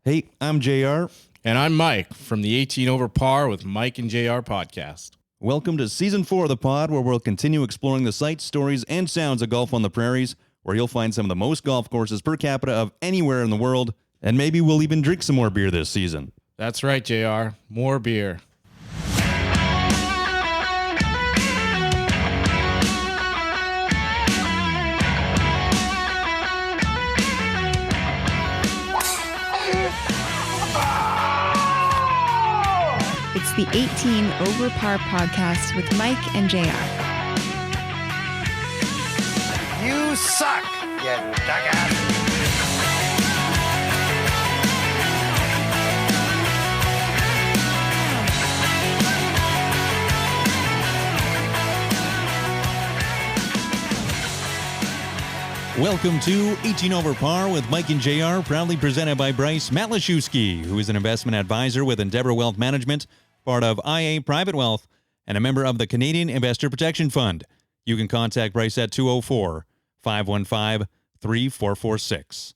Hey, I'm JR. And I'm Mike from the 18 Over Par with Mike and JR podcast. Welcome to Season 4 of the pod, where we'll continue exploring the sights, stories, and sounds of golf on the prairies, where you'll find some of the most golf courses per capita of anywhere in the world, and maybe we'll even drink some more beer this season. That's right, JR. More beer. It's the 18 Over Par podcast with Mike and JR. You suck, you jackass. Welcome to 18 Over Par with Mike and JR, proudly presented by Bryce Matlashewski, who is an investment advisor with Endeavor Wealth Management, part of IA Private Wealth, and a member of the Canadian Investor Protection Fund. You can contact Bryce at 204-515-3446.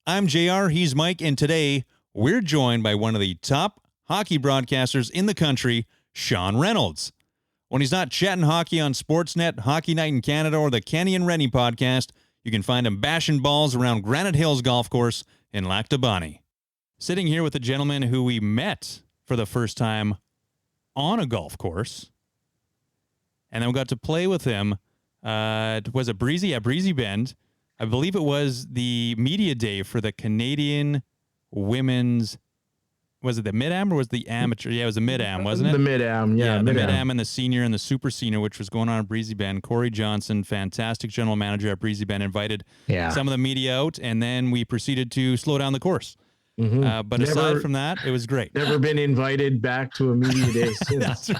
I'm JR, he's Mike, and today we're joined by one of the top hockey broadcasters in the country, Sean Reynolds. When he's not chatting hockey on Sportsnet, Hockey Night in Canada, or the Kenny Renny Podcast, you can find him bashing balls around Granite Hills Golf Course in Lac du Bonnet. Sitting here with a gentleman who we met for the first time on a golf course, and then we got to play with him. Was it Breezy? At Breezy Bend. I believe it was the media day for the Canadian Women's. Was it the Mid-Am or was the amateur? Yeah, it was the Mid-Am, wasn't it? The Mid-Am, yeah. The Mid-Am and the senior and the super senior, which was going on at Breezy Bend. Corey Johnson, fantastic general manager at Breezy Bend, invited some of the media out, and then we proceeded to slow down the course. Mm-hmm. But aside from that, it was great. Never been invited back to a media day since.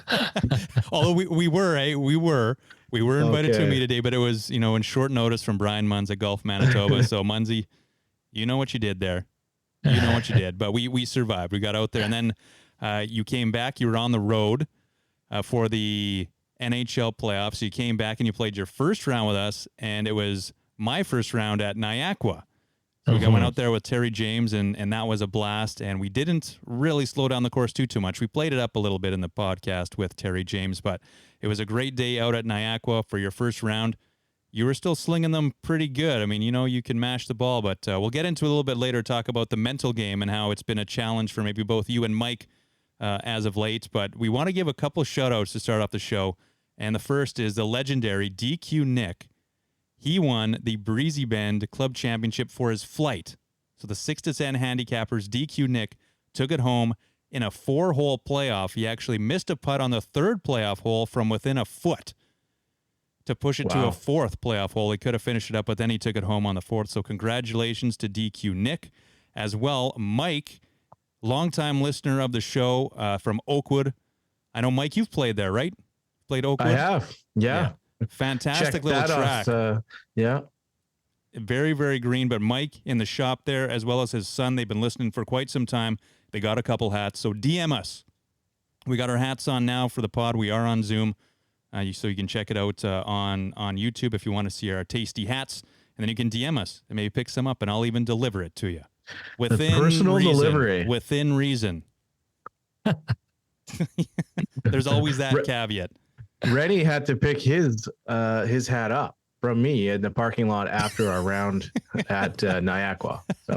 Although we were invited to a media day, but it was, in short notice from Brian Munz at Golf Manitoba. So Munzy, you know what you did there. You know what you did, but we survived. We got out there, and then you came back. You were on the road for the NHL playoffs. So you came back and you played your first round with us, and it was my first round at Niagara. So we went out there with Terry James, and that was a blast, and we didn't really slow down the course too much. We played it up a little bit in the podcast with Terry James, but it was a great day out at Niagara for your first round. You were still slinging them pretty good. I mean, you can mash the ball, but we'll get into it a little bit later, talk about the mental game and how it's been a challenge for maybe both you and Mike as of late. But we want to give a couple shout-outs to start off the show, and the first is the legendary DQ Nick. He won the Breezy Bend Club Championship for his flight. So the 6 to 10 handicappers, DQ Nick, took it home in a 4-hole playoff. He actually missed a putt on the third playoff hole from within a foot to push it to a 4th playoff hole. He could have finished it up, but then he took it home on the 4th. So congratulations to DQ Nick. As well, Mike, longtime listener of the show from Oakwood. I know, Mike, you've played there, right? Played Oakwood? I have, yeah. Fantastic little track. Yeah. Very, very green. But Mike in the shop there, as well as his son, they've been listening for quite some time. They got a couple hats. So DM us. We got our hats on now for the pod. We are on Zoom. So you can check it out on YouTube if you want to see our tasty hats. And then you can DM us and maybe pick some up, and I'll even deliver it to you. Within personal reason, delivery. Within reason. There's always that caveat. Renny had to pick his hat up from me in the parking lot after our round at Niagara. So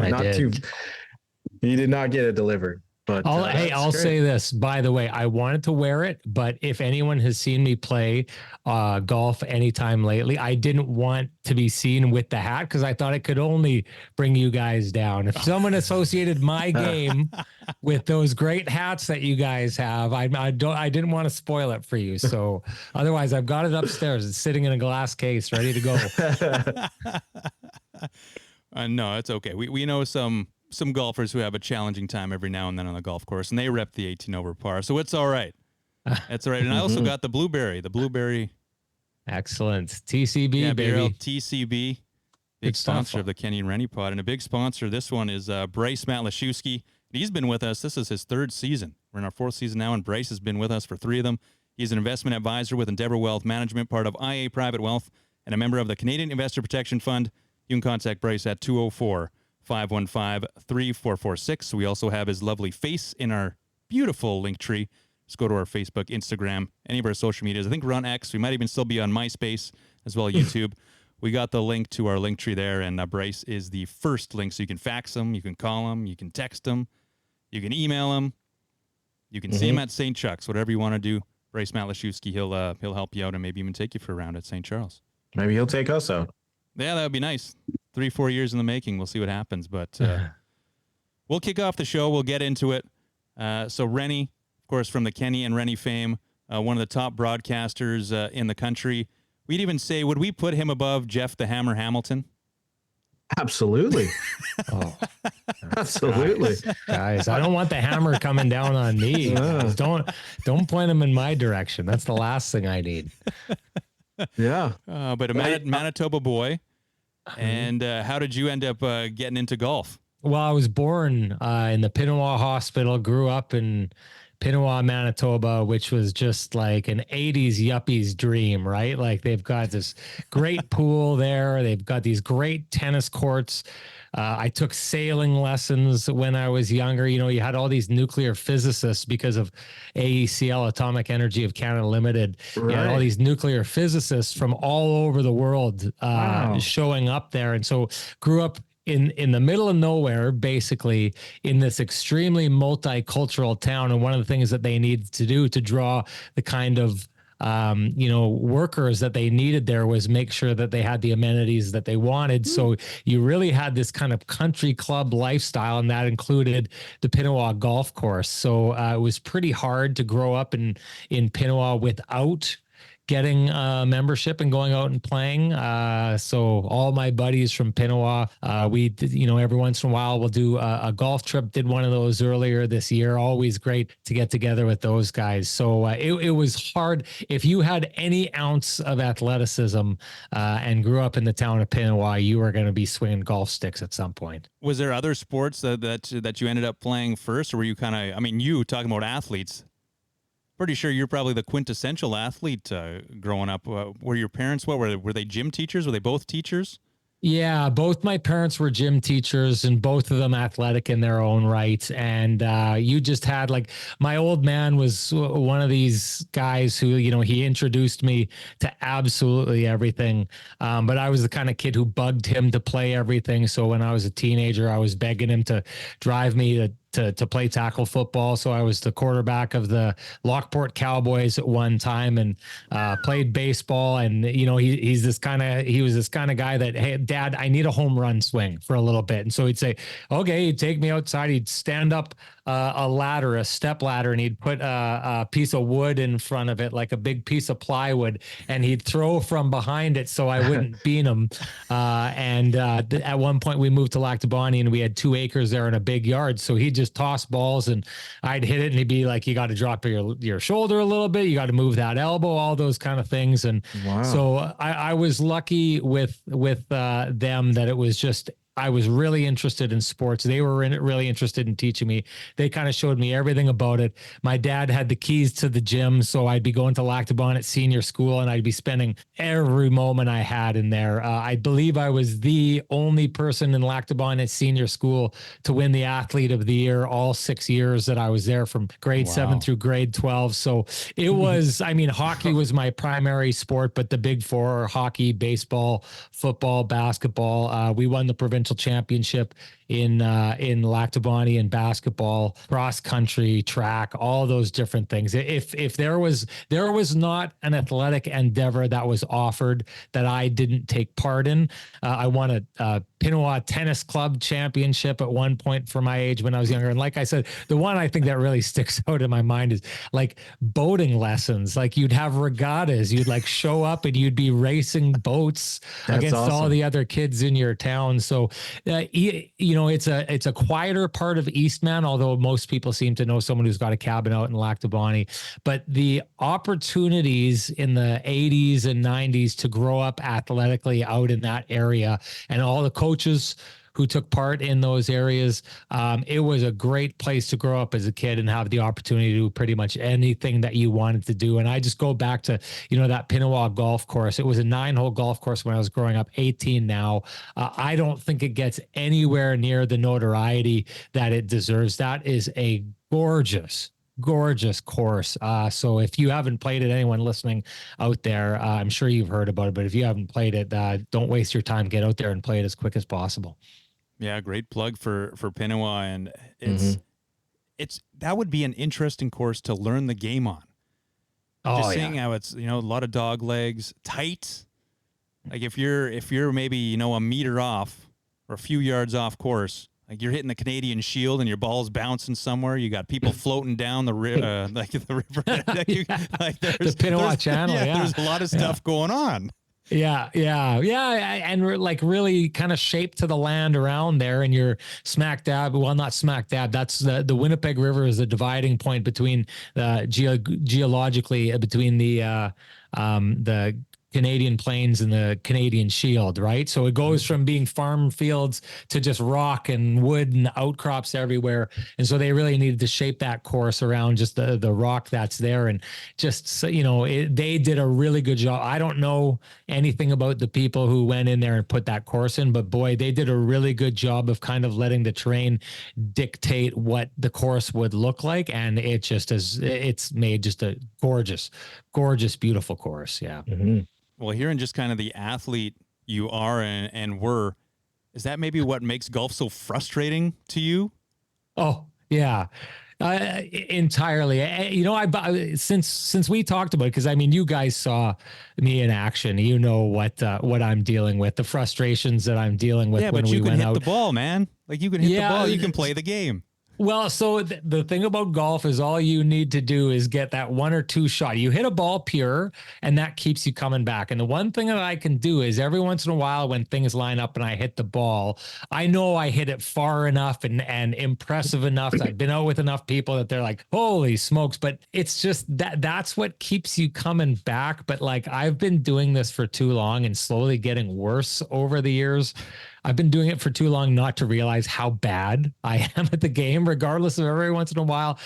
he did not get it delivered. But I'll say this, by the way, I wanted to wear it, but if anyone has seen me play golf anytime lately, I didn't want to be seen with the hat because I thought it could only bring you guys down. If someone associated my game with those great hats that you guys have, I didn't want to spoil it for you. So otherwise, I've got it upstairs. It's sitting in a glass case, ready to go. No, it's okay. We know some golfers who have a challenging time every now and then on the golf course, and they rep the 18 Over Par, so it's all right. It's all right. And I also got the blueberry. Excellent. TCB, baby. TCB, big sponsor of the Kenny Renny Pod, and a big sponsor. This one is Bryce Matlashewski. He's been with us. This is his 3rd season. We're in our 4th season now, and Bryce has been with us for 3 of them. He's an investment advisor with Endeavor Wealth Management, part of IA Private Wealth, and a member of the Canadian Investor Protection Fund. You can contact Bryce at 204 515-3446. We also have his lovely face in our beautiful link tree. Just go to our Facebook, Instagram, any of our social medias. I think we're on X. We might even still be on MySpace as well, YouTube. We got the link to our link tree there, and Bryce is the first link. So you can fax him, you can call him, you can text him, you can email him, you can see him at St. Chuck's, whatever you want to do. Bryce Matlashewski, he'll help you out and maybe even take you for a round at St. Charles. Maybe he'll take us out. Yeah, that would be nice. 3-4 years in the making. We'll see what happens, but we'll kick off the show. We'll get into it. So Renny, of course, from the Kenny and Renny fame, one of the top broadcasters in the country. We'd even say, would we put him above Jeff the Hammer Hamilton? Absolutely. Absolutely. Guys, I don't want the hammer coming down on me. Don't point him in my direction. That's the last thing I need. Yeah. But a Manitoba boy. And how did you end up getting into golf? Well, I was born in the Pinawa Hospital, grew up in Pinawa, Manitoba, which was just like an 80s yuppies dream, right? Like they've got this great pool there. They've got these great tennis courts. I took sailing lessons when I was younger. You know, you had all these nuclear physicists because of AECL, Atomic Energy of Canada Limited. Right. You had all these nuclear physicists from all over the world showing up there. And so grew up in the middle of nowhere, basically, in this extremely multicultural town. And one of the things that they needed to do to draw the kind of workers that they needed there was make sure that they had the amenities that they wanted. So you really had this kind of country club lifestyle, and that included the Pinawa golf course. So it was pretty hard to grow up in Pinawa without getting membership and going out and playing. So all my buddies from Pinawa, we did, every once in a while we'll do a golf trip. Did one of those earlier this year. Always great to get together with those guys. So it was hard. If you had any ounce of athleticism and grew up in the town of Pinawa, you were going to be swinging golf sticks at some point. Was there other sports that you ended up playing first, or were you kind of, you talking about athletes? Pretty sure you're probably the quintessential athlete growing up. Were your parents, were they gym teachers? Were they both teachers? Yeah, both my parents were gym teachers, and both of them athletic in their own right. And you just had, like, my old man was one of these guys who, he introduced me to absolutely everything. But I was the kind of kid who bugged him to play everything. So when I was a teenager, I was begging him to drive me to play tackle football. So I was the quarterback of the Lockport Cowboys at one time, and played baseball. And, he was this kind of guy that, hey, Dad, I need a home run swing for a little bit. And so he'd say, okay, he'd take me outside. He'd stand up a step ladder, and he'd put a piece of wood in front of it, like a big piece of plywood, and he'd throw from behind it so I wouldn't beat him. At one point we moved to Lactabani, and we had 2 acres there and a big yard. So he'd just toss balls, and I'd hit it, and he'd be like, you got to drop your shoulder a little bit. You got to move that elbow, all those kind of things. And so I was lucky with them that it was just, I was really interested in sports. They were really interested in teaching me. They kind of showed me everything about it. My dad had the keys to the gym, so I'd be going to Lactabon at senior school, and I'd be spending every moment I had in there. I believe I was the only person in Lactabon at senior school to win the Athlete of the Year all 6 years that I was there, from grade 7 through grade 12. So it was, hockey was my primary sport, but the big four are hockey, baseball, football, basketball. We won the provincial championship in Lactabani, and basketball, cross country, track, all those different things. If there was not an athletic endeavor that was offered that I didn't take part in. I won a Pinawa Tennis Club championship at one point for my age when I was younger. And like I said, the one I think that really sticks out in my mind is like boating lessons. Like you'd have regattas, you'd like show up and you'd be racing boats against all the other kids in your town. So, it's a quieter part of Eastman, although most people seem to know someone who's got a cabin out in Lactabani. But the opportunities in the 80s and 90s to grow up athletically out in that area, and all the coaches who took part in those areas. It was a great place to grow up as a kid and have the opportunity to do pretty much anything that you wanted to do. And I just go back to, that Pinawa golf course. It was a 9-hole golf course when I was growing up, 18 now. I don't think it gets anywhere near the notoriety that it deserves. That is a gorgeous course. So if you haven't played it, anyone listening out there, I'm sure you've heard about it, but if you haven't played it, don't waste your time. Get out there and play it as quick as possible. Yeah, great plug for Pinawa, and it's that would be an interesting course to learn the game on. Just seeing how it's a lot of dog legs, tight. Like if you're maybe a meter off or a few yards off course, like you're hitting the Canadian Shield and your ball's bouncing somewhere. You got people floating down the river, the Pinawa Channel. Yeah, there's a lot of stuff going on. Yeah. And we're like really kind of shaped to the land around there, and you're smack dab. Well, not smack dab. That's the Winnipeg River is the dividing point between geologically between the Canadian Plains and the Canadian Shield, right? So it goes from being farm fields to just rock and wood and outcrops everywhere. And so they really needed to shape that course around just the rock that's there. And just, so, they did a really good job. I don't know anything about the people who went in there and put that course in, but boy, they did a really good job of kind of letting the terrain dictate what the course would look like. And it just it's made just a gorgeous, beautiful course. Yeah. Mm-hmm. Well, hearing just kind of the athlete you are and were, is that maybe what makes golf so frustrating to you? Oh, yeah. Entirely. Since we talked about it, because you guys saw me in action, what I'm dealing with, the frustrations that I'm dealing with when we went out. Yeah, but you can hit the ball, man. Like you can hit the ball, you can play the game. Well, so the thing about golf is all you need to do is get that one or two shot. You hit a ball pure, and that keeps you coming back. And the one thing that I can do is every once in a while when things line up and I hit the ball, I know I hit it far enough and impressive enough. I've been out with enough people that they're like, holy smokes. But it's just that's what keeps you coming back. But like I've been doing this for too long and slowly getting worse over the years. I've been doing it for too long not to realize how bad I am at the game, regardless of every once in a while.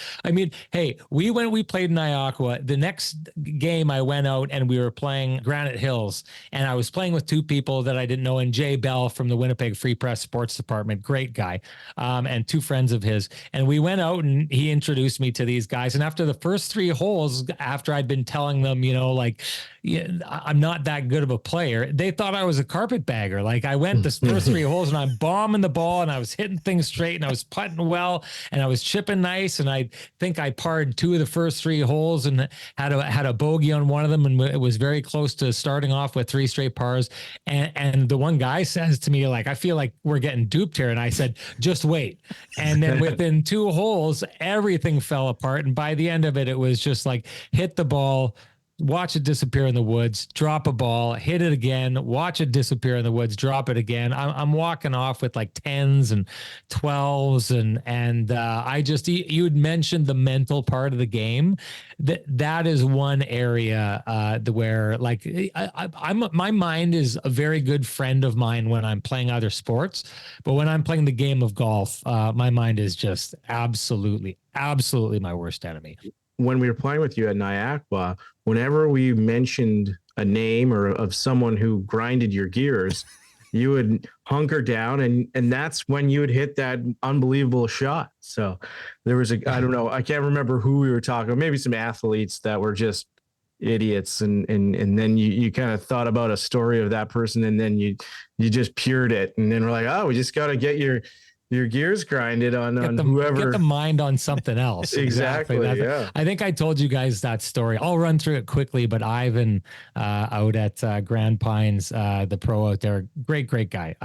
Hey, we played Niagara. The next game I went out and we were playing Granite Hills, and I was playing with two people that I didn't know, and Jay Bell from the Winnipeg Free Press Sports Department, great guy, and two friends of his. And we went out and he introduced me to these guys. And after the first 3 holes, after I'd been telling them, I'm not that good of a player, they thought I was a carpetbagger. Like I went this first 3 holes and I'm bombing the ball and I was hitting things straight and I was putting well and I was chipping nice. And I think I parred 2 of the first 3 holes and had a bogey on one of them. And it was very close to starting off with 3 straight pars. And the one guy says to me, like, I feel like we're getting duped here. And I said, just wait. And then within 2 holes, everything fell apart. And by the end of it, it was just like hit the ball, watch it disappear in the woods, drop a ball, hit it again, watch it disappear in the woods, drop it again. I'm walking off with like 10s and 12s. And I just, you had mentioned the mental part of the game. That is one area where like my mind is a very good friend of mine when I'm playing other sports, but when I'm playing the game of golf, my mind is just absolutely my worst enemy. When we were playing with you at Niagara, whenever we mentioned a name or of someone who grinded your gears, you would hunker down and that's when you would hit that unbelievable shot. So there was I don't know, I can't remember who we were talking about, maybe some athletes that were just idiots. And then you kind of thought about a story of that person and then you just pured it. And then we're like, oh, we just got to get your gears grinded on whoever. Get the mind on something else. Exactly. Yeah. I think I told you guys that story. I'll run through it quickly, but Ivan out at Grand Pines, the pro out there, great guy.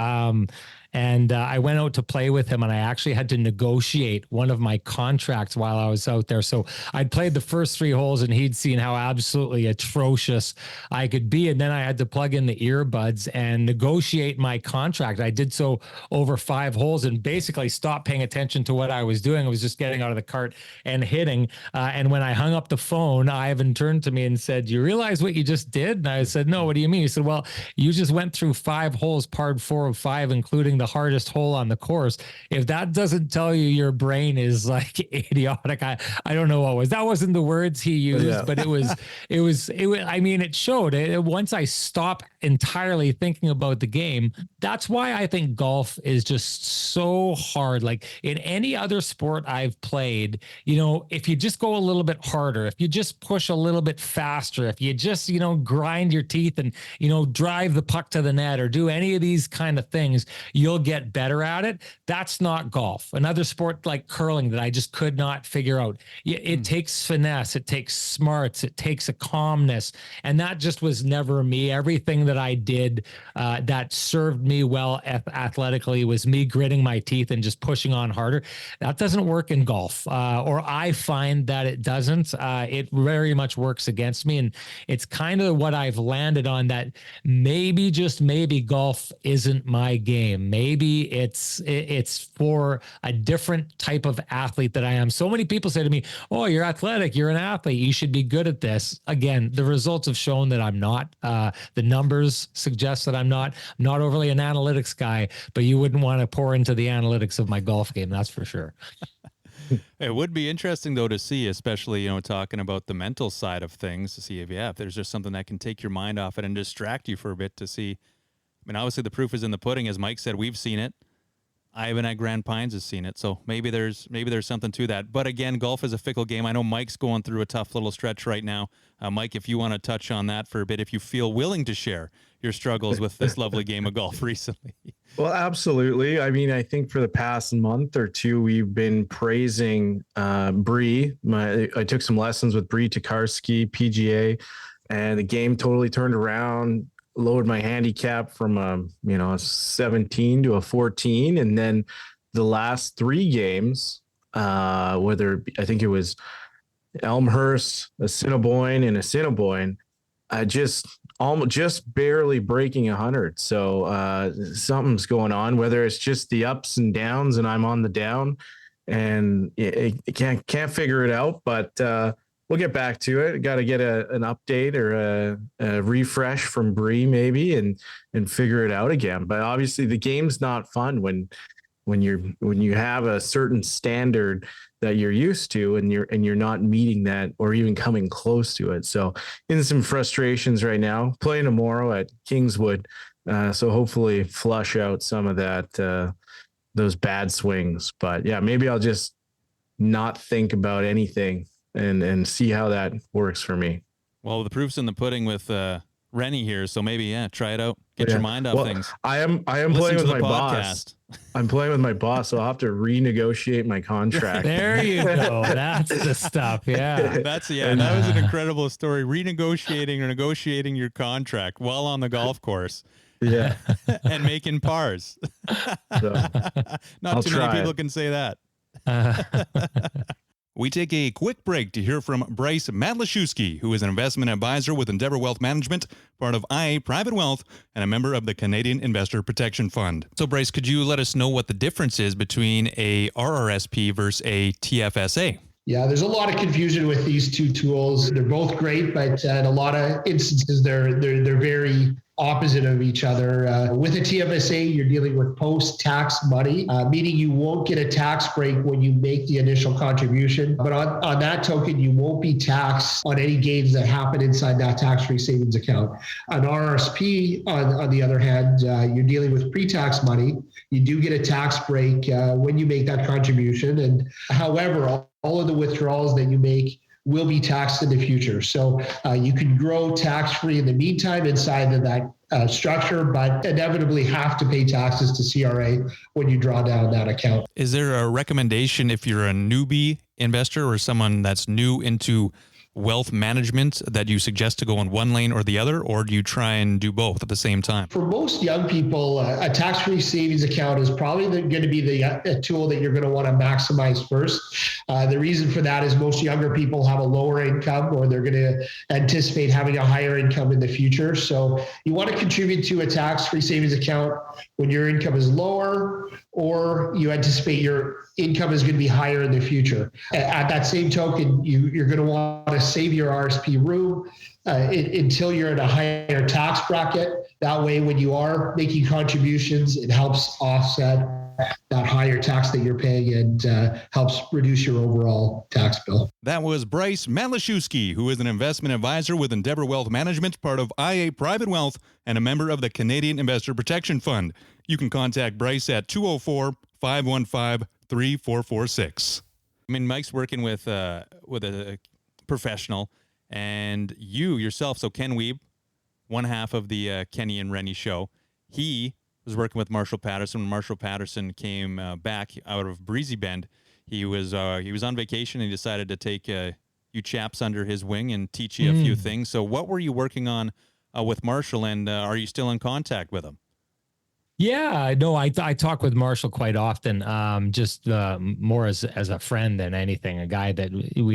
And I went out to play with him and I actually had to negotiate one of my contracts while I was out there. So I'd played the first 3 holes and he'd seen how absolutely atrocious I could be. And then I had to plug in the earbuds and negotiate my contract. I did so over 5 holes and basically stopped paying attention to what I was doing. I was just getting out of the cart and hitting. And when I hung up the phone, Ivan turned to me and said, "You realize what you just did?" And I said, "No, what do you mean?" He said, "Well, you just went through 5 holes, parred 4 of 5, including the the hardest hole on the course. If that doesn't tell you your brain is like idiotic, I don't know what was. That wasn't the words he used, but it was, I mean, it showed it. Once I stopped entirely thinking about the game, that's why I think golf is just so hard. Like in any other sport I've played, you know, if you just go a little bit harder, if you just push a little bit faster, if you just, you know, grind your teeth and, you know, drive the puck to the net or do any of these kind of things, you'll get better at it. That's not golf. Another sport like curling that I just could not figure out. It takes finesse, it takes smarts, it takes a calmness. And that just was never me. Everything that I did that served me well athletically was me gritting my teeth and just pushing on harder. That doesn't work in golf, or I find that it doesn't. It very much works against me. And it's kind of what I've landed on, that maybe, just maybe, golf isn't my game. Maybe it's for a different type of athlete that I am. So many people say to me, oh, you're athletic, you're an athlete, you should be good at this. Again, the results have shown that I'm not. The numbers suggest that I'm not overly an analytics guy, but you wouldn't want to pour into the analytics of my golf game, that's for sure. It would be interesting, though, to see, especially, you know, talking about the mental side of things, to see if there's just something that can take your mind off it and distract you for a bit, to see. I mean, obviously the proof is in the pudding. As Mike said, we've seen it. Ivan at Grand Pines has seen it. So maybe there's something to that. But again, golf is a fickle game. I know Mike's going through a tough little stretch right now. Mike, if you want to touch on that for a bit, if you feel willing to share your struggles with this lovely game of golf recently. Well, absolutely. I mean, I think for the past month or two, we've been praising Bree. I took some lessons with Bree Tokarski, PGA, and the game totally turned around, lowered my handicap from a 17 to a 14. And then the last three games, whether I think it was Elmhurst, Assiniboine, and Assiniboine, just barely breaking 100. So something's going on, whether it's just the ups and downs and I'm on the down and it can't figure it out, but we'll get back to it. Got to get an update or a refresh from Bree maybe and figure it out again. But obviously the game's not fun when you have a certain standard that you're used to and you're not meeting that or even coming close to it. So in some frustrations right now, playing tomorrow at Kingswood. So hopefully flush out some of that, those bad swings. But yeah, maybe I'll just not think about anything and see how that works for me. Well, the proof's in the pudding with Renny here, so maybe try it out. Get your mind off things. I am Listen playing with my podcast. boss. I'm playing with my boss, so I'll have to renegotiate my contract. There you go. That's the stuff. Yeah. That was an incredible story. Renegotiating or negotiating your contract while on the golf course. Yeah. And making pars. So, Not too many people can say that. We take a quick break to hear from Bryce Madlaszewski, who is an investment advisor with Endeavor Wealth Management, part of IA Private Wealth, and a member of the Canadian Investor Protection Fund. So, Bryce, could you let us know what the difference is between a RRSP versus a TFSA? Yeah, there's a lot of confusion with these two tools. They're both great, but in a lot of instances, they're very opposite of each other. With a TFSA, you're dealing with post-tax money, meaning you won't get a tax break when you make the initial contribution. But on that token, you won't be taxed on any gains that happen inside that tax-free savings account. An RRSP, on the other hand, you're dealing with pre-tax money. You do get a tax break when you make that contribution. And however, all of the withdrawals that you make will be taxed in the future. So you can grow tax-free in the meantime inside of that structure, but inevitably have to pay taxes to CRA when you draw down that account. Is there a recommendation if you're a newbie investor or someone that's new into wealth management that you suggest to go in one lane or the other, or do you try and do both at the same time? For most young people, a tax-free savings account is probably going to be the tool that you're going to want to maximize first. The reason for that is most younger people have a lower income, or they're going to anticipate having a higher income in the future. So you want to contribute to a tax-free savings account when your income is lower, or you anticipate your income is going to be higher in the future. At that same token, you're going to want to save your RSP room until you're in a higher tax bracket. That way, when you are making contributions, it helps offset that higher tax that you're paying and helps reduce your overall tax bill. That was Bryce Malashewski, who is an investment advisor with Endeavor Wealth Management, part of IA Private Wealth, and a member of the Canadian Investor Protection Fund. You can contact Bryce at 204-515-3446. I mean, Mike's working with a professional, and you yourself, so Ken Wiebe, one half of the Kenny and Renny show, he was working with Marshall Paterson. When Marshall Paterson came back out of Breezy Bend, he was on vacation and he decided to take you chaps under his wing and teach you a few things. So what were you working on with Marshall, and are you still in contact with him? Yeah, no, I talk with Marshall quite often, just more as a friend than anything. A guy that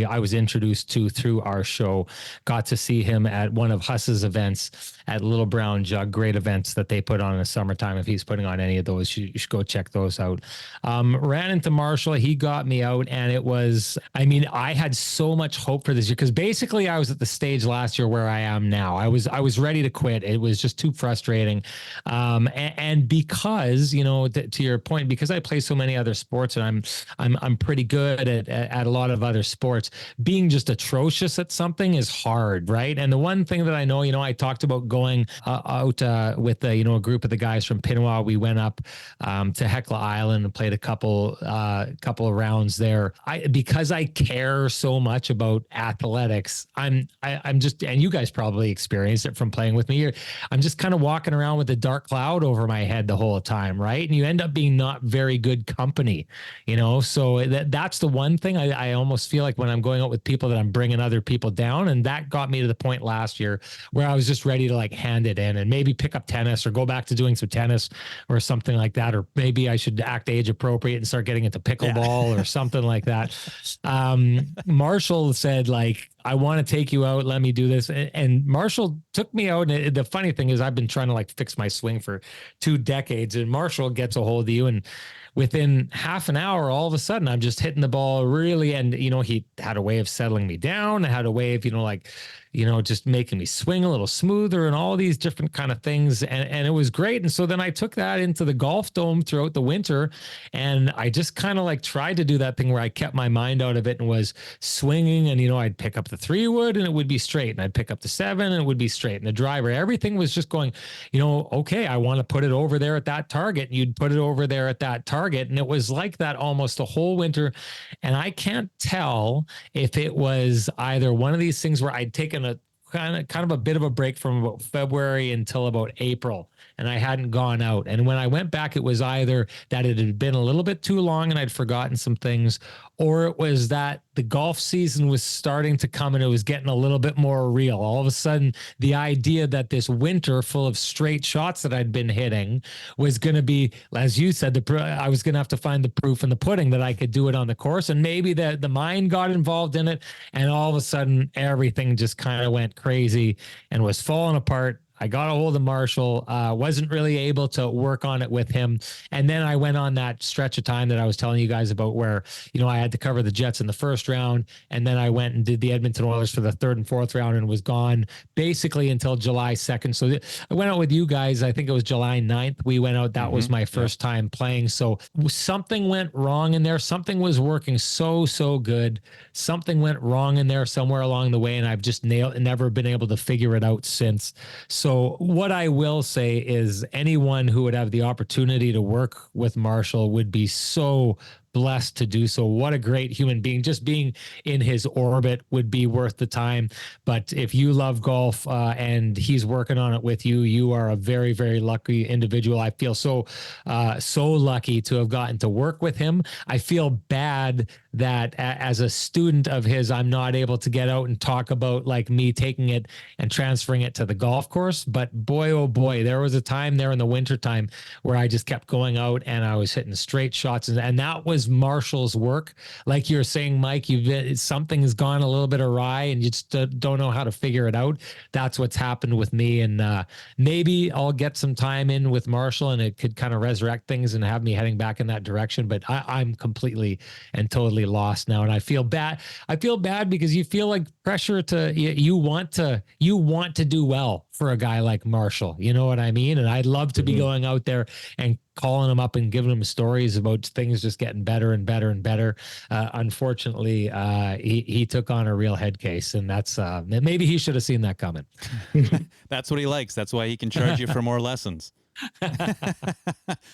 I was introduced to through our show. Got to see him at one of Huss's events at Little Brown Jug. Great events that they put on in the summertime. If he's putting on any of those, you should go check those out. Ran into Marshall. He got me out, and it was, I mean, I had so much hope for this year because basically I was at the stage last year where I am now. I was ready to quit. It was just too frustrating. And because, you know, to your point, because I play so many other sports and I'm pretty good at a lot of other sports, being just atrocious at something is hard, right? And the one thing that I know, you know, I talked about going out with a group of the guys from Pinawa. We went up to Hecla Island and played a couple of rounds there. Because I care so much about athletics, I'm just, and you guys probably experienced it from playing with me here, I'm just kind of walking around with a dark cloud over my head the whole time, right? And you end up being not very good company, you know? So that's the one thing I almost feel like when I'm going out with people that I'm bringing other people down. And that got me to the point last year where I was just ready to like hand it in and maybe pick up tennis or go back to doing some tennis or something like that. Or maybe I should act age appropriate and start getting into pickleball or something like that. Marshall said, like, I want to take you out. Let me do this. And Marshall took me out. And the funny thing is I've been trying to like fix my swing for 2 decades, and Marshall gets a hold of you, and within half an hour, all of a sudden I'm just hitting the ball really. And, you know, he had a way of settling me down. Had a way of, just making me swing a little smoother and all these different kind of things. And it was great. And so then I took that into the golf dome throughout the winter. And I just kind of like tried to do that thing where I kept my mind out of it and was swinging. And, I'd pick up the 3-wood and it would be straight. And I'd pick up the 7 and it would be straight. And the driver, everything was just going, okay, I want to put it over there at that target. And you'd put it over there at that target. And it was like that almost the whole winter. And I can't tell if it was either one of these things where I'd taken a kind of a bit of a break from about February until about April, and I hadn't gone out. And when I went back, it was either that it had been a little bit too long and I'd forgotten some things, or it was that the golf season was starting to come and it was getting a little bit more real. All of a sudden, the idea that this winter full of straight shots that I'd been hitting was going to be, as you said, I was going to have to find the proof in the pudding that I could do it on the course. And maybe the mind got involved in it. And all of a sudden, everything just kind of went crazy and was falling apart. I got a hold of Marshall, wasn't really able to work on it with him. And then I went on that stretch of time that I was telling you guys about where, I had to cover the Jets in the first round. And then I went and did the Edmonton Oilers for the 3rd and 4th round and was gone basically until July 2nd. So I went out with you guys. I think it was July 9th. We went out. That was my first time playing. So something went wrong in there. Something was working so good. Something went wrong in there somewhere along the way. And I've just never been able to figure it out since. So what I will say is anyone who would have the opportunity to work with Marshall would be so blessed to do so. What a great human being. Just being in his orbit would be worth the time. But if you love golf and he's working on it with you, you are a very, very lucky individual. I feel so lucky to have gotten to work with him. I feel bad that as a student of his, I'm not able to get out and talk about like me taking it and transferring it to the golf course. But boy, oh boy, there was a time there in the winter time where I just kept going out and I was hitting straight shots. And that was was Marshall's work. Like you're saying, Mike, something has gone a little bit awry and you just don't know how to figure it out. That's what's happened with me. And maybe I'll get some time in with Marshall and it could kind of resurrect things and have me heading back in that direction. But I'm completely and totally lost now. And I feel bad. I feel bad because you feel like pressure you want to do well for a guy like Marshall. You know what I mean? And I'd love to be going out there and calling him up and giving him stories about things just getting better and better and better. Unfortunately, he took on a real head case, and that's maybe he should have seen that coming. That's what he likes. That's why he can charge you for more lessons. But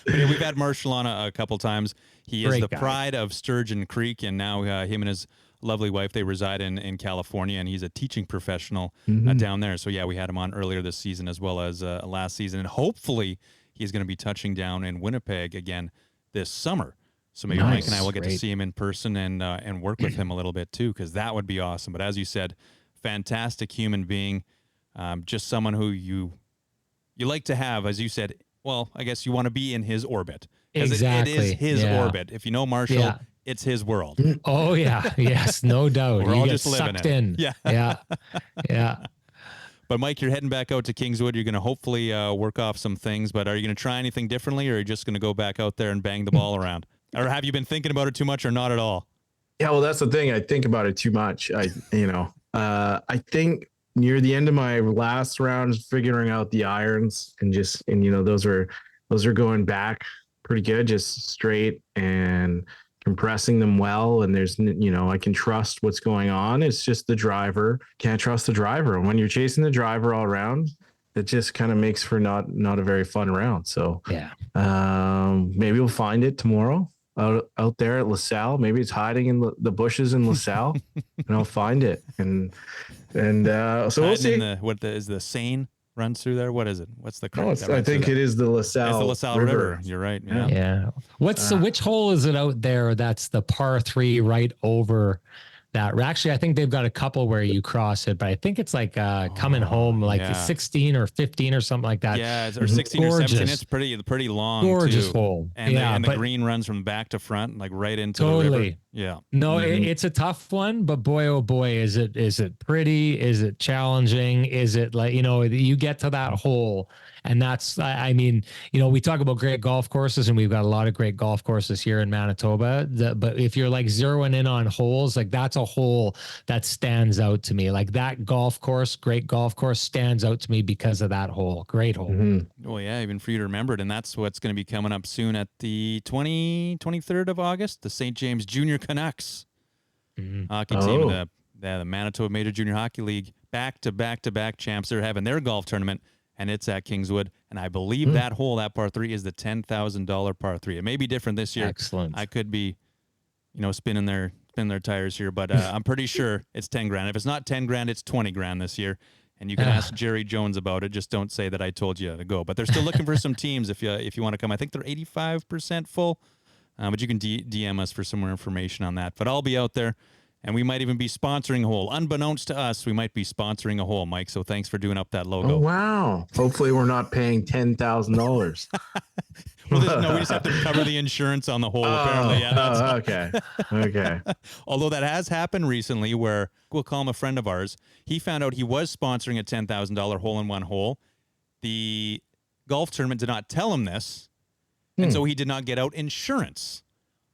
yeah, we've had Marshall on a couple times. He is the pride of Sturgeon Creek, and now him and his lovely wife, they reside in California, and he's a teaching professional down there. So yeah, we had him on earlier this season as well as last season, and hopefully he's going to be touching down in Winnipeg again this summer. So maybe Mike and I will get to see him in person and work with him a little bit too, because that would be awesome. But as you said, fantastic human being, just someone who you like to have, as you said. Well, I guess you want to be in his orbit. Exactly. It is his orbit. If you know Marshall, it's his world. Oh yeah. Yes, no doubt. We're you all get just living sucked it. in. Yeah. But Mike, you're heading back out to Kingswood. You're going to hopefully work off some things, but are you going to try anything differently, or are you just going to go back out there and bang the ball around? Or have you been thinking about it too much or not at all? Yeah, well, that's the thing. I think about it too much. I think near the end of my last rounds, figuring out the irons and those are going back pretty good, just straight and compressing them well. And there's, I can trust what's going on. It's just the driver. Can't trust the driver. And when you're chasing the driver all around, it just kind of makes for not a very fun round. So maybe we'll find it tomorrow out there at LaSalle. Maybe it's hiding in the bushes in LaSalle and I'll find it. And so we'll see. Is the Seine runs through there? What is it? What's the creek? I think it is the LaSalle. It's the LaSalle River. You're right. Yeah. Which hole is it out there? That's the par 3 right over that. Actually, I think they've got a couple where you cross it, but I think it's like coming home, like 16 or 15 or something like that. Yeah, or 16 or 17. It's pretty long. Gorgeous too. hole. And the green runs from back to front, like right into the river. Yeah. No, it's a tough one, but boy, oh boy, is it pretty? Is it challenging? Is it like, you get to that hole, and that's, I mean, we talk about great golf courses, and we've got a lot of great golf courses here in Manitoba. But if you're like zeroing in on holes, like that's a hole that stands out to me. Like that great golf course stands out to me because of that hole. Great hole. Mm-hmm. Well, yeah, even for you to remember it. And that's what's going to be coming up soon at the 23rd of August, the St. James Junior Canucks hockey team, the Manitoba Major Junior Hockey League, back-to-back champs. They're having their golf tournament, and it's at Kingswood. And I believe that hole, that par 3, is the $10,000 par 3. It may be different this year. Excellent. I could be, spinning their tires here, but I'm pretty sure it's 10 grand. If it's not 10 grand, it's 20 grand this year. And you can ask Jerry Jones about it. Just don't say that I told you to go. But they're still looking for some teams if you want to come. I think they're 85% full. But you can DM us for some more information on that. But I'll be out there, and we might even be sponsoring a hole. Unbeknownst to us, we might be sponsoring a hole, Mike. So thanks for doing up that logo. Oh, wow. Hopefully we're not paying $10,000. Well, we just have to cover the insurance on the hole, apparently. Yeah, okay. Although that has happened recently where, we'll call him a friend of ours, he found out he was sponsoring a $10,000 hole-in-one hole. The golf tournament did not tell him this, and so he did not get out insurance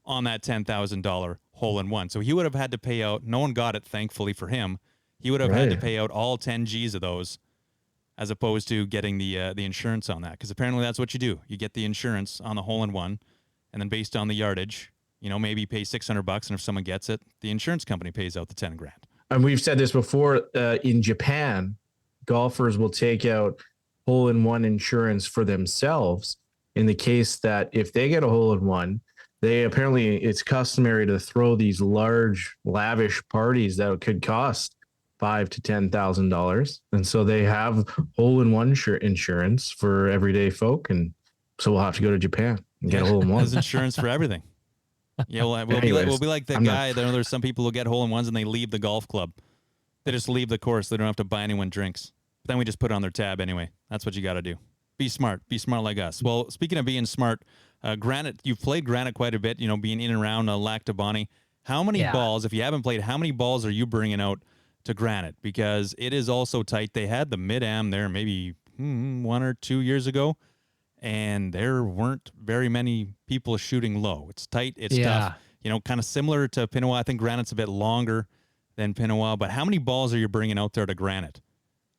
on that $10,000 hole-in-one. So he would have had to pay out, no one got it, thankfully for him, he would have had to pay out all 10 G's of those, as opposed to getting the insurance on that. Because apparently that's what you do. You get the insurance on the hole-in-one, and then based on the yardage, maybe you pay $600, and if someone gets it, the insurance company pays out the 10 grand. And we've said this before, in Japan, golfers will take out hole-in-one insurance for themselves in the case that if they get a hole-in-one, it's customary to throw these large, lavish parties that could cost $5,000 to $10,000, and so they have hole-in-one insurance for everyday folk, and so we'll have to go to Japan and get a hole-in-one. There's insurance for everything. Yeah, we'll be like the guy. There's some people who get hole-in-ones and they leave the golf club. They just leave the course. They don't have to buy anyone drinks. But then we just put it on their tab anyway. That's what you got to do. Be smart like us. Well, speaking of being smart, Granite, you've played Granite quite a bit, being in and around Lactabani. How many balls, if you haven't played, how many balls are you bringing out to Granite? Because it is also tight. They had the mid-am there maybe 1 or 2 years ago, and there weren't very many people shooting low. It's tight. It's tough. Kind of similar to Pinawa. I think Granite's a bit longer than Pinawa, but how many balls are you bringing out there to Granite?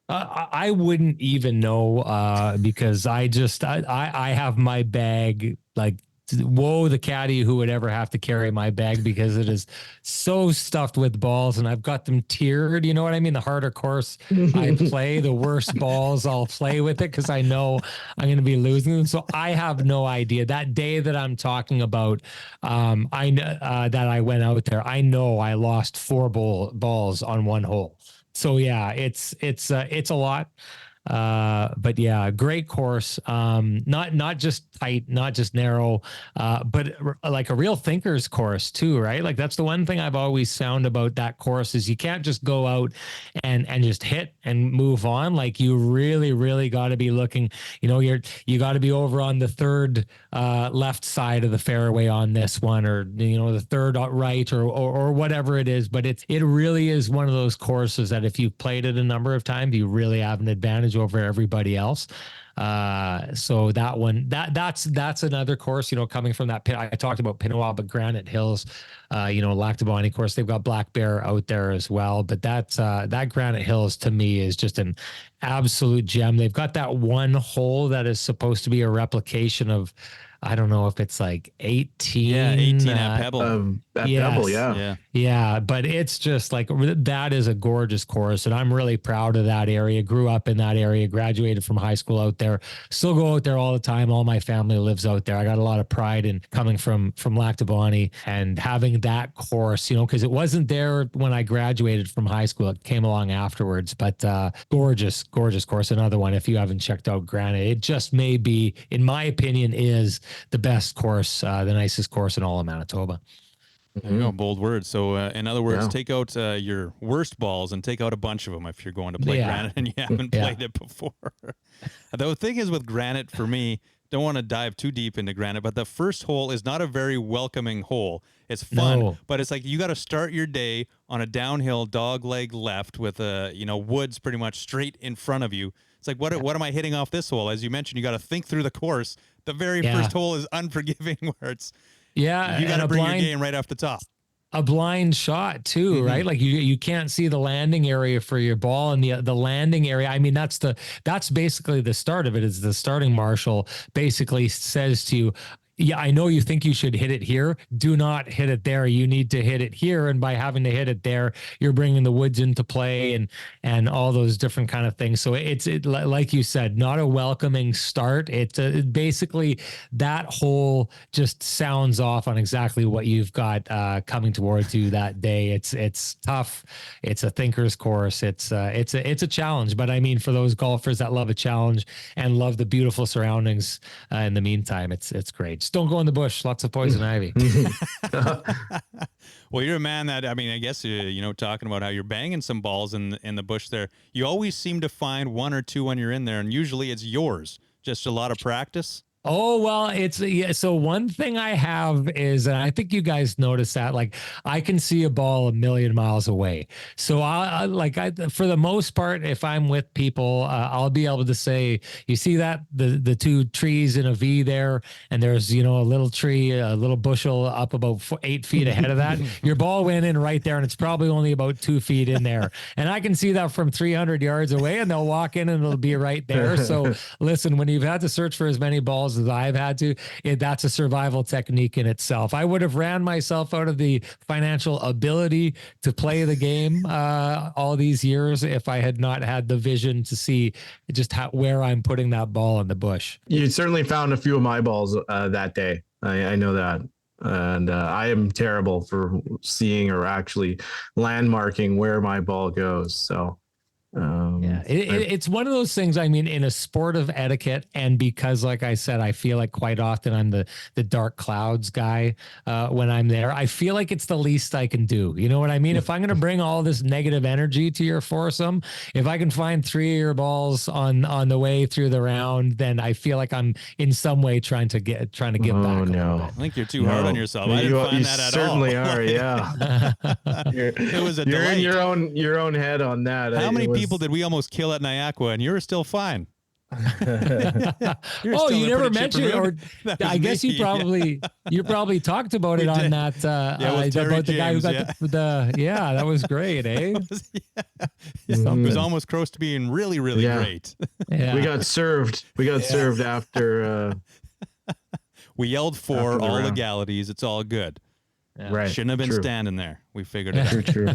I wouldn't even know because I have my bag like, woe the caddy who would ever have to carry my bag because it is so stuffed with balls and I've got them tiered. You know what I mean? The harder course I play, the worse balls I'll play with it because I know I'm going to be losing them. So I have no idea. That day that I'm talking about, I that I went out there, I know I lost 4 balls on one hole. So yeah, it's a lot. But yeah, great course. Not just tight, not just narrow, but like a real thinker's course too, right? Like that's the one thing I've always found about that course is you can't just go out and just hit and move on. Like you really got to be looking, you got to be over on the third, left side of the fairway on this one, or, the third right or whatever it is. But it really is one of those courses that if you've played it a number of times, you really have an advantage over everybody else. So that one, that's another course, coming from that pit. I talked about Pinawa, but Granite Hills, Lactabani course, they've got Black Bear out there as well. But that Granite Hills to me is just an absolute gem. They've got that one hole that is supposed to be a replication of, I don't know if it's like 18. Yeah, 18 at Pebble. Pebble, yeah. Yeah, but it's just like, that is a gorgeous course, and I'm really proud of that area. Grew up in that area, graduated from high school out there, still go out there all the time. All my family lives out there. I got a lot of pride in coming from Lactabani and having that course, because it wasn't there when I graduated from high school. It came along afterwards, but gorgeous course. Another one, if you haven't checked out Granite, it just may be, in my opinion, is the best course, the nicest course in all of Manitoba. There you go, bold words. So, in other words, take out your worst balls and take out a bunch of them if you're going to play Granite and you haven't played it before. The thing is with Granite, for me, don't want to dive too deep into Granite, but the first hole is not a very welcoming hole. It's fun, but it's like you got to start your day on a downhill dog leg left with woods pretty much straight in front of you. It's like, what am I hitting off this hole? As you mentioned, you got to think through the course. The very first hole is unforgiving, where it's you got to bring your game right off the top. A blind shot too, right? Like you can't see the landing area for your ball, and the landing area. I mean, that's basically the start of it. Is the starting marshal basically says to you, yeah, I know you think you should hit it here. Do not hit it there. You need to hit it here. And by having to hit it there, you're bringing the woods into play and all those different kind of things. So it's like you said, not a welcoming start. It's basically that hole just sounds off on exactly what you've got coming towards you that day. It's tough. It's a thinker's course. It's a challenge. But I mean, for those golfers that love a challenge and love the beautiful surroundings in the meantime, it's great. Just don't go in the bush. Lots of poison ivy. Well, you're a man that, I mean, I guess, talking about how you're banging some balls in the bush there, you always seem to find 1 or 2 when you're in there, and usually it's yours. Just a lot of practice. Oh, well, so one thing I have is, and I think you guys notice that, like, I can see a ball a million miles away. So for the most part, if I'm with people, I'll be able to say, you see that the 2 trees in a V there, and there's, a little tree, a little bushel up about 8 feet ahead of that. Your ball went in right there, and it's probably only about 2 feet in there. And I can see that from 300 yards away, and they'll walk in and it'll be right there. So listen, when you've had to search for as many balls as I've had to, that's a survival technique in itself. I would have ran myself out of the financial ability to play the game all these years if I had not had the vision to see just where I'm putting that ball in the bush. You certainly found a few of my balls that day. I know that. And I am terrible for seeing or actually landmarking where my ball goes. So It's one of those things. I mean, in a sport of etiquette, and because, like I said, I feel like quite often I'm the dark clouds guy when I'm there. I feel like it's the least I can do. You know what I mean? If I'm going to bring all this negative energy to your foursome, if I can find 3 of your balls on the way through the round, then I feel like I'm in some way trying to give back. No, I think you're too hard on yourself. I didn't find that at all. Certainly are. Yeah, it was a you're delight. in your own head on that. How many people did we almost kill at Nyackwa, and you were still fine? Oh, you never mentioned it, or I guess you probably talked about it on that about the guy who got that was great, eh? It was almost close to being really great. Yeah. We got served after we yelled for all round. Legalities. It's all good. Yeah. Right. Shouldn't have been standing there. We figured it out. True.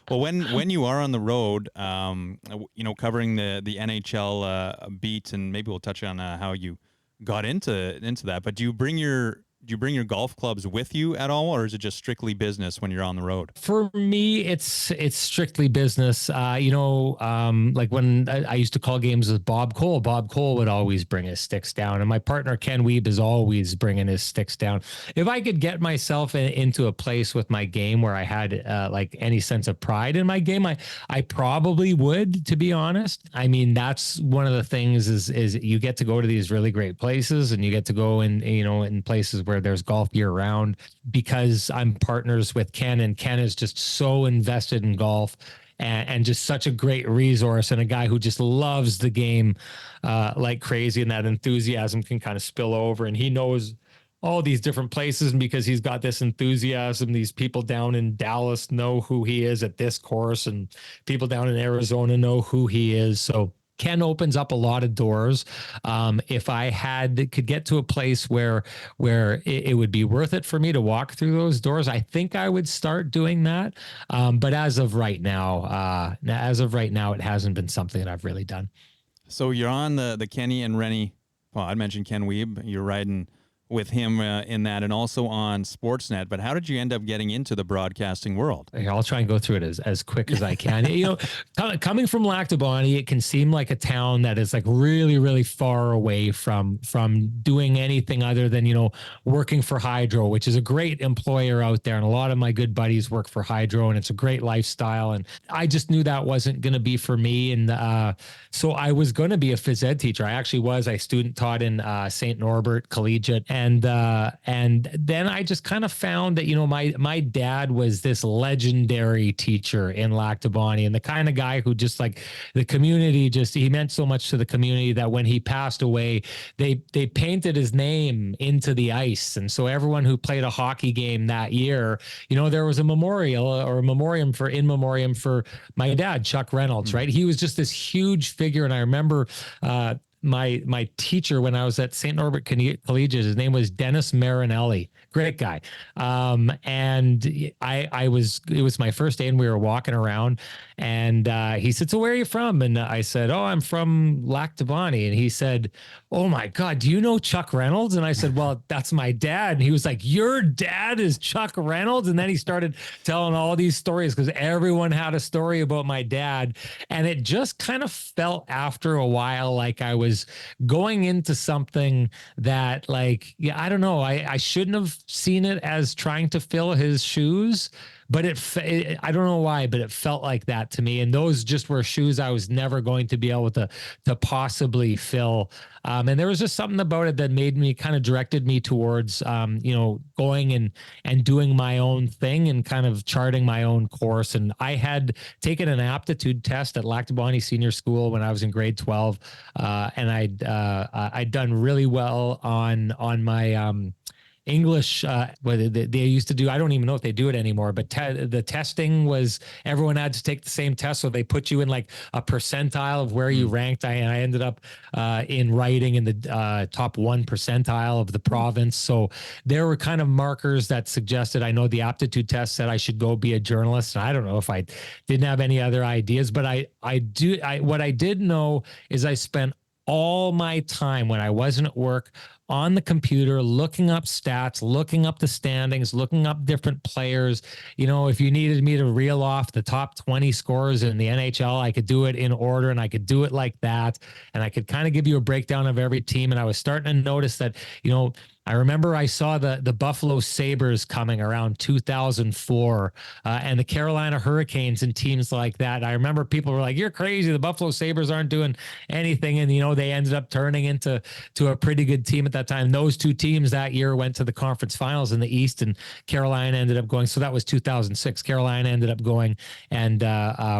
Well, when you are on the road, covering the NHL beat, and maybe we'll touch on how you got into that. But do you bring your golf clubs with you at all, or is it just strictly business when you're on the road? For me, it's strictly business. Like when I used to call games with Bob Cole would always bring his sticks down, and my partner Ken Weeb is always bringing his sticks down. If I could get myself into a place with my game where I had like any sense of pride in my game, I probably would, to be honest. I mean, that's one of the things is you get to go to these really great places, and you get to go in places where there's golf year round, because I'm partners with Ken, and Ken is just so invested in golf and just such a great resource, and a guy who just loves the game like crazy, and that enthusiasm can kind of spill over, and he knows all these different places, and because he's got this enthusiasm, these people down in Dallas know who he is at this course, and people down in Arizona know who he is. So Ken opens up a lot of doors. If I could get to a place where it would be worth it for me to walk through those doors, I think I would start doing that. But as of right now, it hasn't been something that I've really done. So you're on the Kenny and Renny. Well, I mentioned Ken Weeb. You're riding with him in that, and also on Sportsnet. But how did you end up getting into the broadcasting world? I'll try and go through it as quick as I can. Coming from Lac du Bonnet, it can seem like a town that is like really, really far away from doing anything other than, working for Hydro, which is a great employer out there. And a lot of my good buddies work for Hydro, and it's a great lifestyle. And I just knew that wasn't going to be for me. And so I was going to be a phys ed teacher. I actually was. I student taught in St. Norbert Collegiate. And then I just kind of found that, my dad was this legendary teacher in Lac du Bonnet, and the kind of guy who just like the community, he meant so much to the community that when he passed away, they painted his name into the ice. And so everyone who played a hockey game that year, there was a memorial or a memoriam for my dad, Chuck Reynolds, right? He was just this huge figure. And I remember, my teacher when I was at St. Norbert Collegiate, his name was Dennis Marinelli, great guy. And it was my first day, and we were walking around, and he said, "So where are you from?" And I said, "Oh, I'm from Lac du Bonnet." And he said, "Oh my God, do you know Chuck Reynolds?" And I said, "Well, that's my dad." And he was like, "Your dad is Chuck Reynolds?" And then he started telling all these stories, because everyone had a story about my dad. And it just kind of felt after a while like I was going into something that, like, I don't know, I shouldn't have seen it as trying to fill his shoes. But I don't know why, but it felt like that to me. And those just were shoes I was never going to be able to possibly fill. And there was just something about it that made me kind of directed me towards, going and doing my own thing and kind of charting my own course. And I had taken an aptitude test at Lac du Bonnet Senior School when I was in grade 12. And I'd done really well on my, English, they used to do, I don't even know if they do it anymore, but the testing was, everyone had to take the same test. So they put you in like a percentile of where you ranked. I ended up in writing in the top 1 percentile of the province. So there were kind of markers that suggested, I know the aptitude test said I should go be a journalist. And I don't know if I didn't have any other ideas, but what I did know is I spent all my time when I wasn't at work on the computer, looking up stats, looking up the standings, looking up different players. You know, if you needed me to reel off the top 20 scorers in the NHL, I could do it in order, and I could do it like that. And I could kind of give you a breakdown of every team. And I was starting to notice that, you know, I remember I saw the Buffalo Sabres coming around 2004 and the Carolina Hurricanes and teams like that. I remember people were like, you're crazy. The Buffalo Sabres aren't doing anything. And, you know, they ended up turning into a pretty good team at that time. Those two teams that year went to the conference finals in the East, and Carolina ended up going. So that was 2006. Carolina ended up going and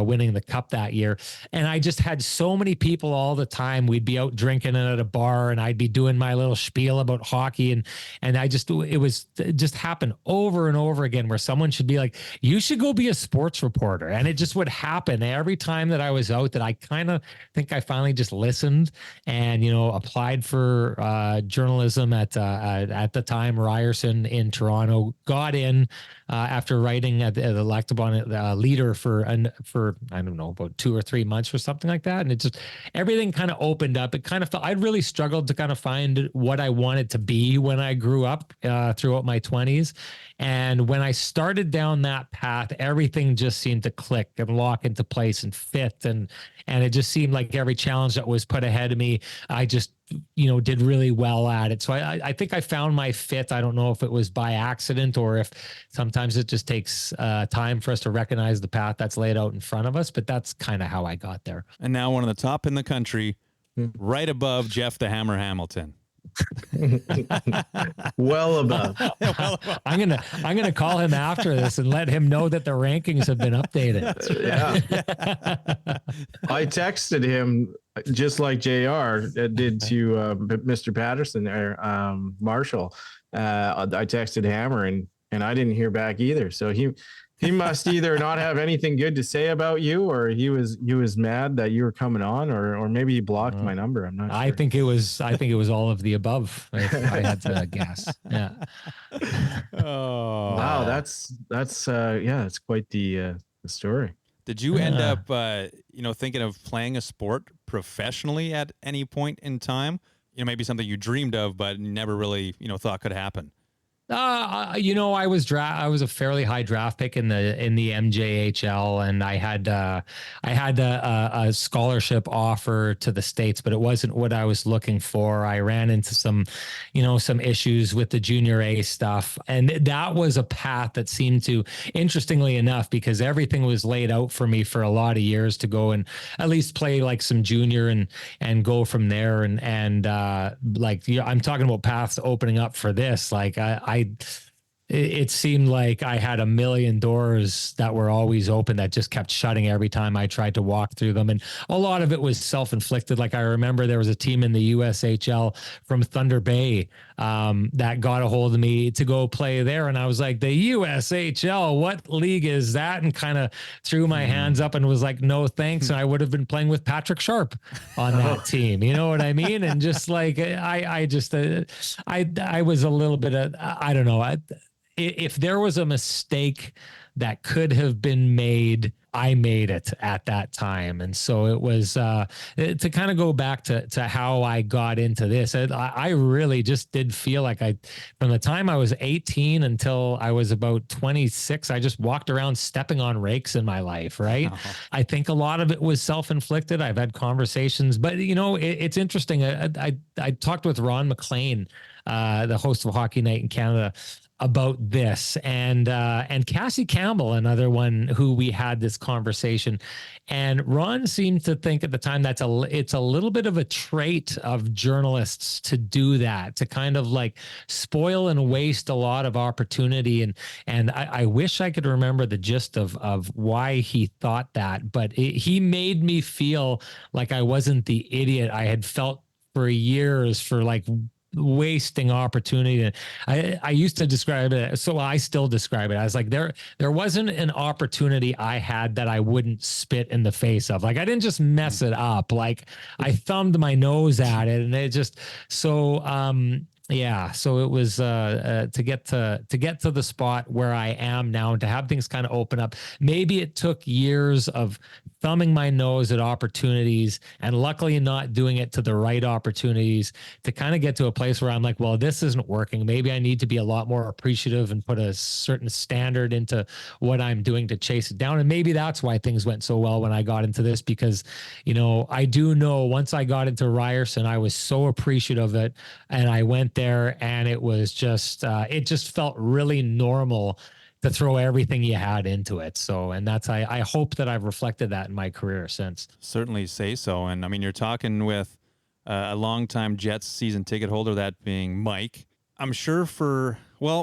winning the cup that year. And I just had so many people all the time. We'd be out drinking at a bar, and I'd be doing my little spiel about hockey. And I just, it just happened over and over again where someone should be like, you should go be a sports reporter. And it just would happen every time that I was out, that I kind of think I finally just listened and, you know, applied for journalism at the time, Ryerson in Toronto, got in after writing at the Lactabon leader for, I don't know, about 2 or 3 months or something like that. And it just, everything kind of opened up. It kind of felt, I'd really struggled to kind of find what I wanted to be when I grew up throughout my 20s. And when I started down that path, everything just seemed to click and lock into place and fit. And it just seemed like every challenge that was put ahead of me, I just, you know, did really well at it. So I think I found my fit. I don't know if it was by accident or if sometimes it just takes time for us to recognize the path that's laid out in front of us, but that's kind of how I got there. And now one of the top in the country, right above Jeff the Hammer Hamilton. Well above. I'm gonna call him after this and let him know that the rankings have been updated. Yeah. I texted him just like JR did to Mr. Paterson there, Marshall. I texted Hammer and I didn't hear back either. So he must either not have anything good to say about you, or he was mad that you were coming on, or maybe he blocked my number. I'm not sure. I think it was all of the above, if I had to guess. Yeah. Oh wow, that's yeah, it's quite the story. Did you end up thinking of playing a sport professionally at any point in time? You know, maybe something you dreamed of but never really, thought could happen. I was a fairly high draft pick in the MJHL, and I had a scholarship offer to the States, but it wasn't what I was looking for. I ran into some issues with the junior A stuff, and that was a path that seemed to, interestingly enough, because everything was laid out for me for a lot of years to go and at least play like some junior and go from there. And I'm talking about paths opening up for this. Like it seemed like I had a million doors that were always open that just kept shutting every time I tried to walk through them. And a lot of it was self-inflicted. Like I remember there was a team in the USHL from Thunder Bay that got a hold of me to go play there. And I was like, the USHL, what league is that? And kind of threw my hands up and was like, no, thanks. And I would have been playing with Patrick Sharp on that team. You know what I mean? And just like, I was a little bit of, I don't know. If there was a mistake that could have been made, I made it at that time. And so it was to kind of go back to how I got into this. I really just did feel like from the time I was 18 until I was about 26, I just walked around stepping on rakes in my life. Right. Uh-huh. I think a lot of it was self-inflicted. I've had conversations, but it's interesting. I talked with Ron McLean, the host of Hockey Night in Canada, about this, and Cassie Campbell, another one who we had this conversation, and Ron seemed to think at the time it's a little bit of a trait of journalists to do that, to kind of like spoil and waste a lot of opportunity, and I wish I could remember the gist of why he thought that, but he made me feel like I wasn't the idiot I had felt for years for like wasting opportunity. I used to describe it, so I still describe it as like there wasn't an opportunity I had that I wouldn't spit in the face of. Like I didn't just mess it up, like I thumbed my nose at it, and it just so Yeah, so it was to get to the spot where I am now and to have things kind of open up. Maybe it took years of thumbing my nose at opportunities and luckily not doing it to the right opportunities to kind of get to a place where I'm like, well, this isn't working. Maybe I need to be a lot more appreciative and put a certain standard into what I'm doing to chase it down. And maybe that's why things went so well when I got into this, because, you know, I do know once I got into Ryerson, I was so appreciative of it, and I went there and it was just it just felt really normal to throw everything you had into it. So, and that's, I hope that I've reflected that in my career since. Certainly say so. And I mean, you're talking with a longtime Jets season ticket holder, that being Mike. I'm sure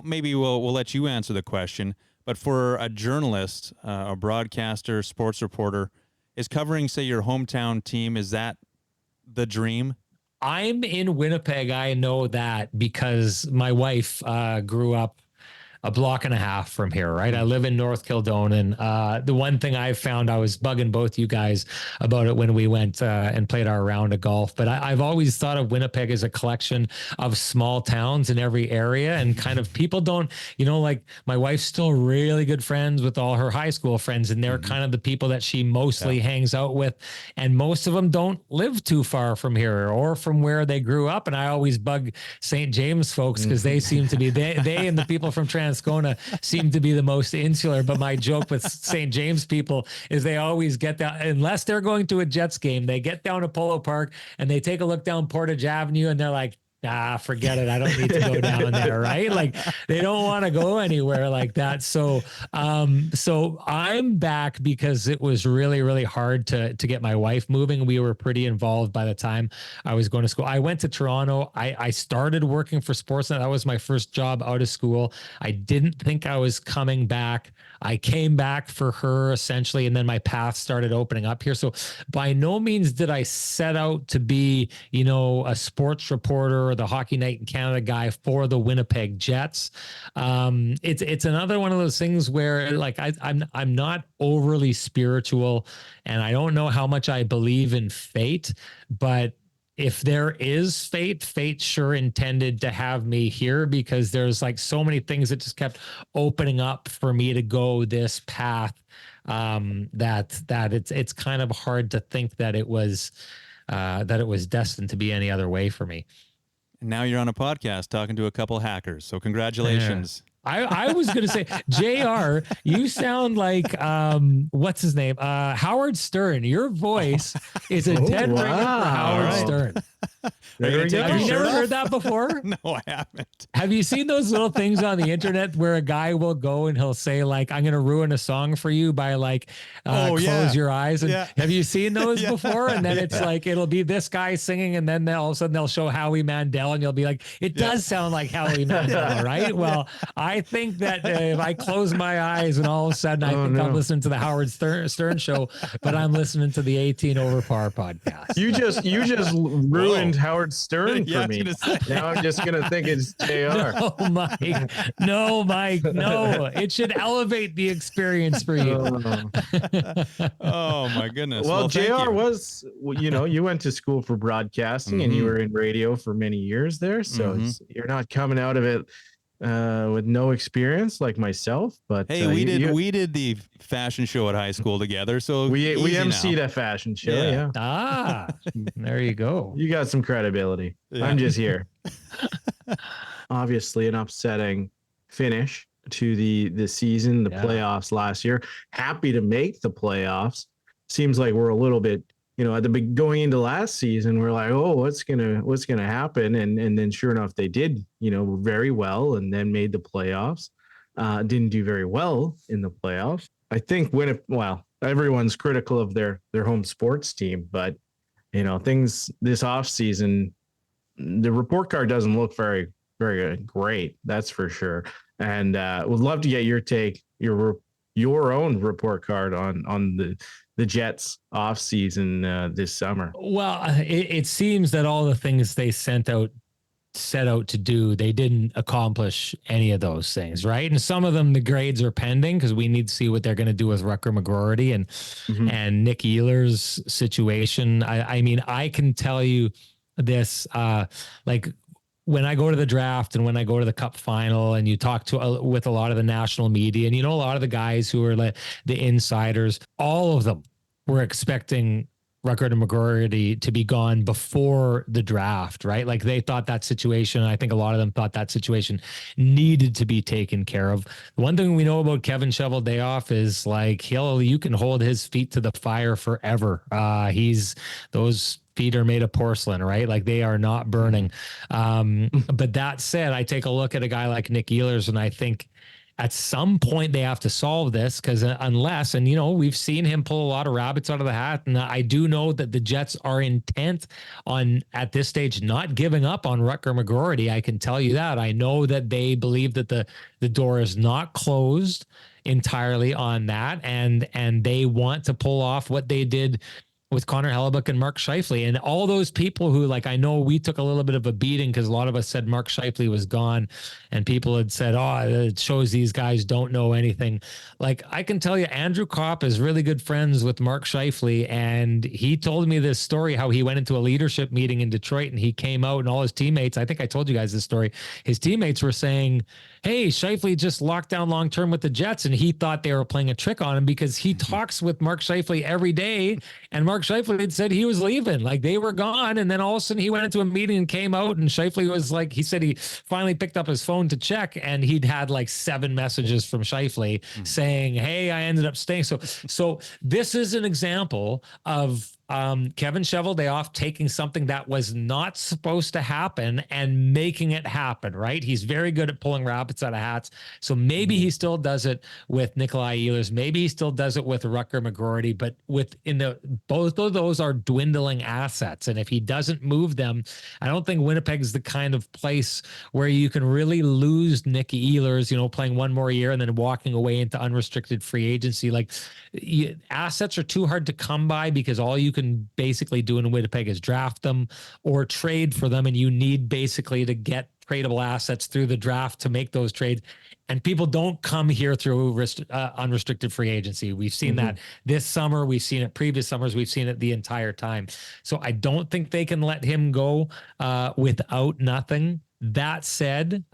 maybe we'll let you answer the question, but for a journalist, a broadcaster, sports reporter, is covering, say, your hometown team, is that the dream? I'm in Winnipeg. I know that because my wife grew up a block and a half from here, right? I live in North Kildonan. The one thing I've found, I was bugging both you guys about it when we went and played our round of golf, but I've always thought of Winnipeg as a collection of small towns in every area, and kind of people don't, you know, like my wife's still really good friends with all her high school friends, and they're kind of the people that she mostly hangs out with, and most of them don't live too far from here or from where they grew up. And I always bug St. James folks because they seem to be, they and the people from Transcona seem to be the most insular. But my joke with St. James people is they always get down, unless they're going to a Jets game, they get down to Polo Park and they take a look down Portage Avenue and they're like, forget it. I don't need to go down there. Right. Like they don't want to go anywhere like that. So I'm back because it was really, really hard to get my wife moving. We were pretty involved by the time I was going to school. I went to Toronto. I started working for Sportsnet. That was my first job out of school. I didn't think I was coming back. I came back for her essentially, and then my path started opening up here. So by no means did I set out to be, you know, a sports reporter or the Hockey Night in Canada guy for the Winnipeg Jets. It's another one of those things where like I'm not overly spiritual, and I don't know how much I believe in fate, but if there is fate sure intended to have me here, because there's like so many things that just kept opening up for me to go this path, that it's kind of hard to think that it was destined to be any other way for me. And now you're on a podcast talking to a couple hackers. So congratulations. Yeah. I was going to say, JR, you sound like, what's his name? Howard Stern. Your voice is a dead ringer for Howard Stern. Have you never heard that before? No, I haven't. Have you seen those little things on the internet where a guy will go and he'll say like, I'm going to ruin a song for you by like, close your eyes. And have you seen those before? And then it's like, it'll be this guy singing, and then all of a sudden they'll show Howie Mandel, and you'll be like, it does sound like Howie Mandel, right? Well, I think that if I close my eyes and all of a sudden I'm listening to the Howard Stern show, but I'm listening to the 18 Over Par podcast. You just ruined Howard Stern for me. Now I'm just gonna think it's JR. No, Mike. No. It should elevate the experience for you. Oh my goodness. Well, JR was, you know, you went to school for broadcasting and you were in radio for many years there, so you're not coming out of it with no experience like myself. But hey, we did the fashion show at high school together, so we emceed a fashion show. There you go. You got some credibility. I'm just here. Obviously an upsetting finish to the season, the playoffs last year. Happy to make the playoffs. Seems like we're a little bit, you know, at the going into last season, we're like, oh, what's gonna happen? And then sure enough, they did, you know, very well, and then made the playoffs. Didn't do very well in the playoffs. I think everyone's critical of their home sports team, but you know, things this off season, the report card doesn't look very, very great. That's for sure. And would love to get your take, your own report card on the Jets off season this summer. Well, it seems that all the things they set out to do, they didn't accomplish any of those things, right? And some of them, the grades are pending because we need to see what they're going to do with Rucker McGroarty and Nick Ehlers' situation. I mean, I can tell you this, like when I go to the draft and when I go to the cup final and you talk to with a lot of the national media and, a lot of the guys who are like the insiders, all of them were expecting Rucker and McGroarty to be gone before the draft, right? Like they thought that situation, I think a lot of them thought that situation needed to be taken care of. The one thing we know about Kevin Cheveldayoff is like you can hold his feet to the fire forever. Those feet are made of porcelain, right? Like they are not burning. But that said, I take a look at a guy like Nick Ehlers and I think at some point they have to solve this because unless, and we've seen him pull a lot of rabbits out of the hat. And I do know that the Jets are intent on, at this stage, not giving up on Rutger McGroarty. I can tell you that. I know that they believe that the door is not closed entirely on that. And they want to pull off what they did with Connor Hellebuck and Mark Scheifele and all those people who, like, I know we took a little bit of a beating because a lot of us said Mark Scheifele was gone and people had said, oh, it shows these guys don't know anything. Like, I can tell you, Andrew Kopp is really good friends with Mark Scheifele, and he told me this story, how he went into a leadership meeting in Detroit and he came out and all his teammates, I think I told you guys this story, his teammates were saying, hey, Scheifele just locked down long-term with the Jets, and he thought they were playing a trick on him because he talks with Mark Scheifele every day, and Mark Scheifele had said he was leaving, like they were gone, and then all of a sudden he went into a meeting and came out, and Scheifele was like, he said he finally picked up his phone to check, and he'd had like 7 messages from Scheifele saying, hey, I ended up staying. So this is an example of Kevin Cheveldayoff taking something that was not supposed to happen and making it happen, right? He's very good at pulling rabbits out of hats. So maybe he still does it with Nikolai Ehlers. Maybe he still does it with Rutger McGroarty, but both of those are dwindling assets. And if he doesn't move them, I don't think Winnipeg is the kind of place where you can really lose Nicky Ehlers, playing one more year and then walking away into unrestricted free agency. Like, assets are too hard to come by because all you can basically do in Winnipeg is draft them or trade for them, and you need basically to get tradable assets through the draft to make those trades. And people don't come here through unrestricted free agency. We've seen that this summer. We've seen it previous summers. We've seen it the entire time. So I don't think they can let him go without nothing. That said,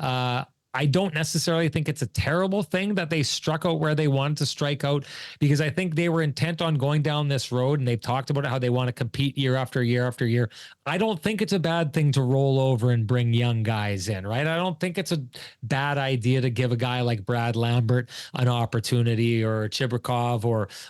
I don't necessarily think it's a terrible thing that they struck out where they wanted to strike out, because I think they were intent on going down this road, and they've talked about how they want to compete year after year after year. I don't think it's a bad thing to roll over and bring young guys in, right? I don't think it's a bad idea to give a guy like Brad Lambert an opportunity, or Chibrikov,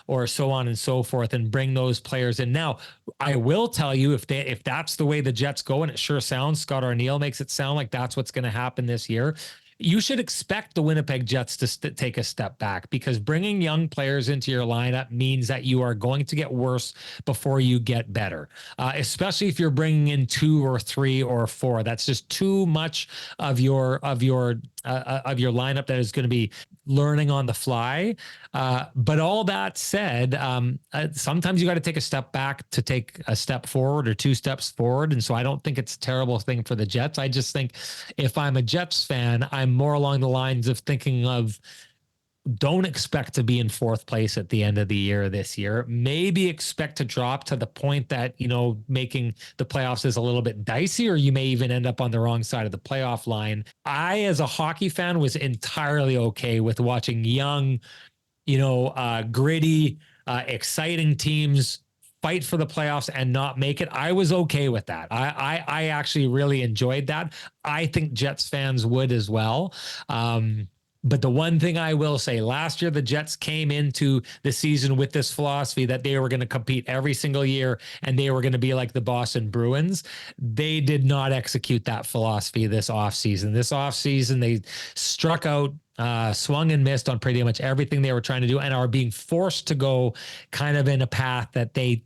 or so on and so forth, and bring those players in. Now, I will tell you, if that's the way the Jets go, and it sure sounds, Scott Arniel makes it sound like that's what's going to happen this year, you should expect the Winnipeg Jets to take a step back, because bringing young players into your lineup means that you are going to get worse before you get better, especially if you're bringing in 2 or 3 or 4. That's just too much of your lineup that is going to be learning on the fly. But all that said, sometimes you got to take a step back to take a step forward, or 2 steps forward. And so I don't think it's a terrible thing for the Jets. I just think if I'm a Jets fan, I'm more along the lines of thinking of, don't expect to be in 4th place at the end of the year this year. Maybe expect to drop to the point that, making the playoffs is a little bit dicey, or you may even end up on the wrong side of the playoff line. I, as a hockey fan, was entirely okay with watching young, gritty, exciting teams fight for the playoffs and not make it. I was okay with that. I actually really enjoyed that. I think Jets fans would as well. But the one thing I will say, last year, the Jets came into the season with this philosophy that they were going to compete every single year and they were going to be like the Boston Bruins. They did not execute that philosophy this offseason. This offseason, they struck out, swung and missed on pretty much everything they were trying to do, and are being forced to go kind of in a path that they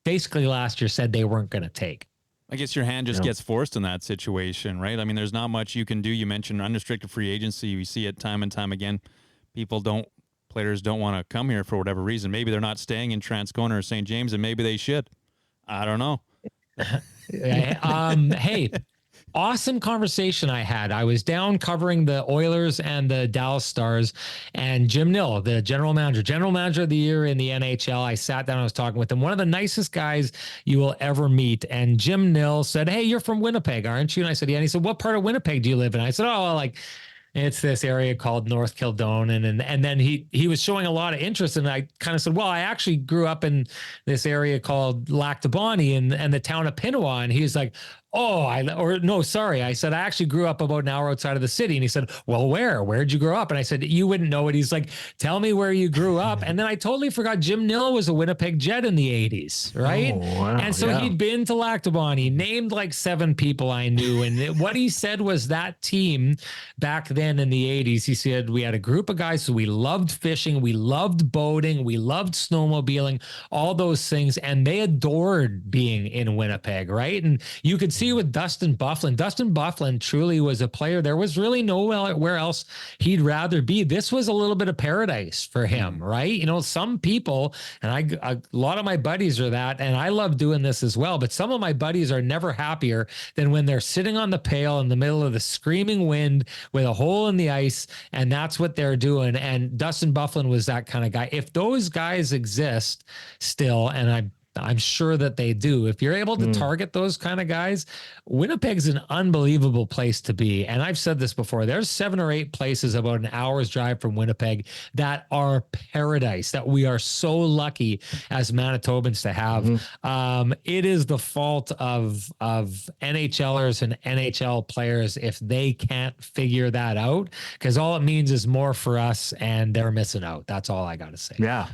basically last year said they weren't going to take. I guess your hand just gets forced in that situation, right? I mean, there's not much you can do. You mentioned unrestricted free agency. You see it time and time again. Players don't want to come here for whatever reason. Maybe they're not staying in Transcona or St. James, and maybe they should. I don't know. Hey, awesome conversation I had. I was down covering the Oilers and the Dallas Stars, and Jim Nill, the general manager of the year in the NHL. I sat down, I was talking with him, one of the nicest guys you will ever meet. And Jim Nill said, "Hey, you're from Winnipeg, aren't you?" And I said, "Yeah." And he said, "What part of Winnipeg do you live in?" I said, "Oh, well, like, it's this area called North Kildonan." And then he was showing a lot of interest. And I kind of said, "Well, I actually grew up in this area called Lac du Bonnie and the town of Pinawa." And he was like, I said, "I actually grew up about an hour outside of the city." And he said, "Well, where'd you grow up?" And I said, "You wouldn't know it." He's like, "Tell me where you grew up." And then I totally forgot Jim Nill was a Winnipeg Jet in the 80s, right? Oh, wow, and so he'd been to Lac du Bonnie, named like 7 people I knew. And what he said was that team back then in the 80s, he said, we had a group of guys who we loved fishing, we loved boating, we loved snowmobiling, all those things. And they adored being in Winnipeg, right? And you could see with Dustin Byfuglien. Dustin Byfuglien truly was a player. There was really nowhere else he'd rather be. This was a little bit of paradise for him, right? You know, some people, and a lot of my buddies are that, and I love doing this as well, but some of my buddies are never happier than when they're sitting on the pail in the middle of the screaming wind with a hole in the ice, and that's what they're doing. And Dustin Byfuglien was that kind of guy. If those guys exist still, and I'm sure that they do. If you're able to target those kind of guys, Winnipeg's an unbelievable place to be. And I've said this before, there's 7 or 8 places about an hour's drive from Winnipeg that are paradise, that we are so lucky as Manitobans to have. It is the fault of NHLers and NHL players if they can't figure that out, because all it means is more for us and they're missing out. That's all I got to say. Yeah.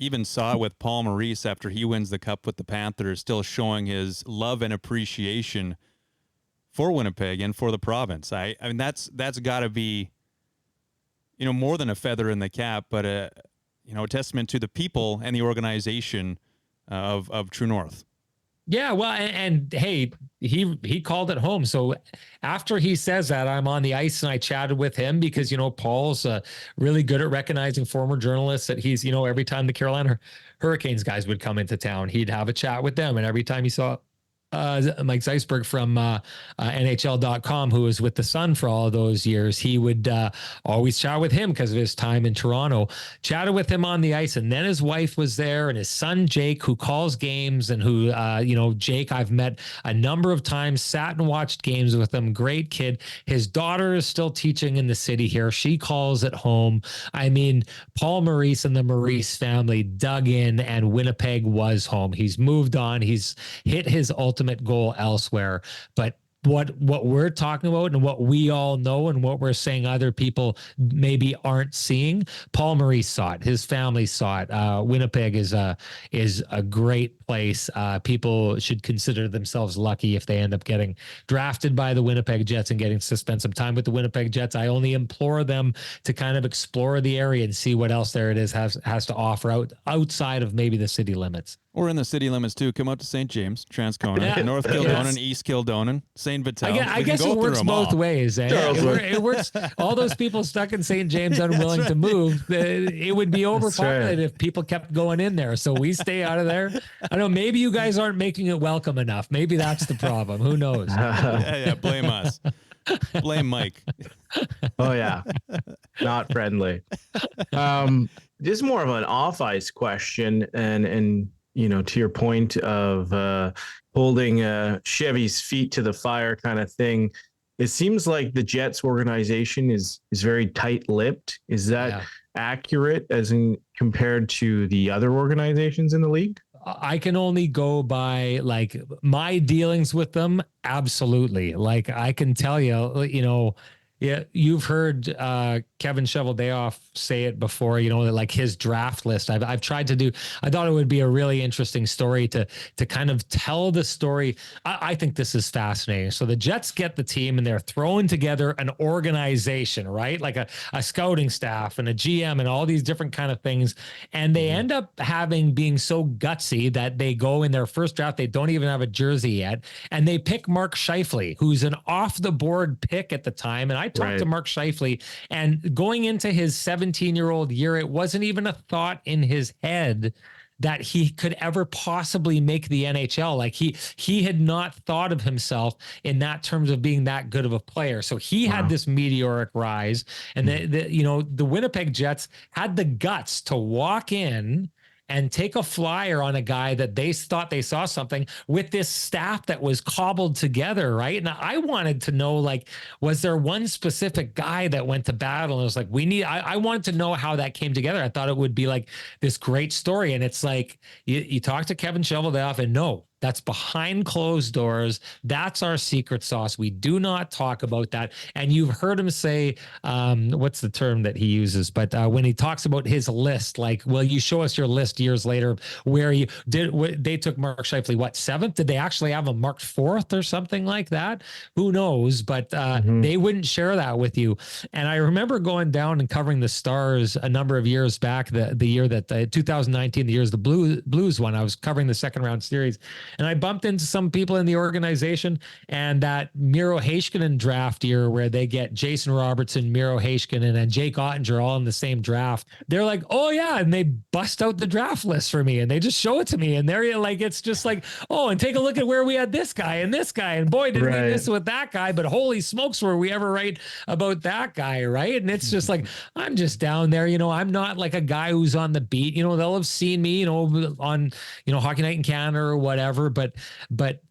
Even saw it with Paul Maurice after he wins the cup with the Panthers, still showing his love and appreciation for Winnipeg and for the province. I mean, that's got to be, you know, more than a feather in the cap, but a testament to the people and the organization of True North. Yeah, well, and hey, he called it home. So after he says that, I'm on the ice and I chatted with him because, you know, Paul's really good at recognizing former journalists that he's, you know, every time the Carolina Hurricanes guys would come into town, he'd have a chat with them. And every time he saw Mike Zeisberg from NHL.com, who was with the Sun for all of those years, he would always chat with him because of his time in Toronto. Chatted with him on the ice, and then his wife was there, and his son Jake, who calls games, and who Jake I've met a number of times, sat and watched games with him. Great kid. His daughter is still teaching in the city here. She calls at home. I mean, Paul Maurice and the Maurice family dug in, and Winnipeg was home. He's moved on. He's hit his ultimate goal elsewhere. But what we're talking about and what we all know and what we're saying other people maybe aren't seeing, Paul Maurice saw it. His family saw it. Winnipeg is a great place. People should consider themselves lucky if they end up getting drafted by the Winnipeg Jets and getting to spend some time with the Winnipeg Jets. I only implore them to kind of explore the area and see what else there it is has to offer outside of maybe the city limits. Or in the city limits too. Come out to St. James, Transcona, North Kildonan, East Kildonan, St. Vital. I guess it works both ways. Eh? It works. All those people stuck in St. James unwilling to move, it would be overpopulated if people kept going in there. So we stay out of there. I don't know. Maybe you guys aren't making it welcome enough. Maybe that's the problem. Who knows? Yeah, blame us. Blame Mike. Oh yeah, not friendly. This is more of an off-ice question, and you know, to your point of holding Chevy's feet to the fire kind of thing, it seems like the Jets organization is very tight-lipped. Is that accurate as in compared to the other organizations in the league? I can only go by like my dealings with them. Absolutely. Like I can tell you, you know, yeah, you've heard Kevin Cheveldayoff say it before, you know, that like his draft list. I've tried to do, I thought it would be a really interesting story to kind of tell the story. I think this is fascinating. So the Jets get the team and they're throwing together an organization, right? Like a scouting staff and a GM and all these different kind of things. And they end up being so gutsy that they go in their first draft. They don't even have a jersey yet. And they pick Mark Scheifele, who's an off the board pick at the time. And I I talked to Mark Scheifele, and going into his 17-year-old year, it wasn't even a thought in his head that he could ever possibly make the NHL. Like he had not thought of himself in that terms of being that good of a player. So he had this meteoric rise, and the Winnipeg Jets had the guts to walk in and take a flyer on a guy that they thought they saw something with this staff that was cobbled together, right? And I wanted to know, like, was there one specific guy that went to battle? And it was like, I wanted to know how that came together. I thought it would be like this great story. And it's like, you talk to Kevin Cheveldayoff, and no, that's behind closed doors. That's our secret sauce. We do not talk about that. And you've heard him say, what's the term that he uses? But when he talks about his list, like, well, you show us your list years later where you did, they took Mark Scheifele, what, 7th? Did they actually have him marked 4th or something like that? Who knows? But they wouldn't share that with you. And I remember going down and covering the Stars a number of years back, the year that 2019, the years the Blues won. I was covering the second round series. And I bumped into some people in the organization, and that Miro Heiskanen draft year where they get Jason Robertson, Miro Heiskanen, and Jake Ottinger all in the same draft. They're like, oh yeah. And they bust out the draft list for me and they just show it to me. And they're like, it's just like, oh, and take a look at where we had this guy and this guy. And boy, did we miss with that guy, but holy smokes, were we ever right about that guy, right? And it's just like, I'm just down there, I'm not like a guy who's on the beat, they'll have seen me, on, Hockey Night in Canada or whatever. But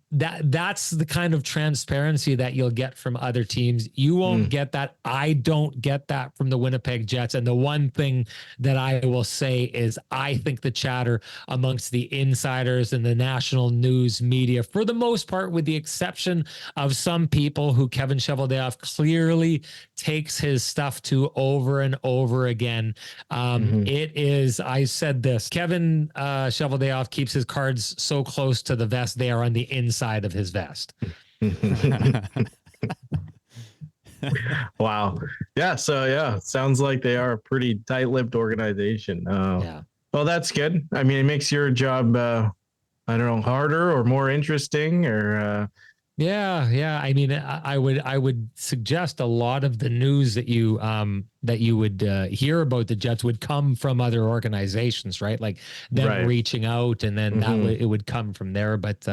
that's the kind of transparency that you'll get from other teams. You won't get that. I don't get that from the Winnipeg Jets. And the one thing that I will say is I think the chatter amongst the insiders and the national news media, for the most part, with the exception of some people who Kevin Cheveldayoff clearly takes his stuff to over and over again. It is, I said this, Kevin Cheveldayoff keeps his cards so close to the vest, they are on the inside of his vest. Wow. Yeah. So yeah, sounds like they are a pretty tight-lipped organization. Well, that's good. I mean, it makes your job, I don't know, harder or more interesting, or Yeah. I mean, I would suggest a lot of the news that you would hear about the Jets would come from other organizations, right? Like them reaching out, and then it would come from there. But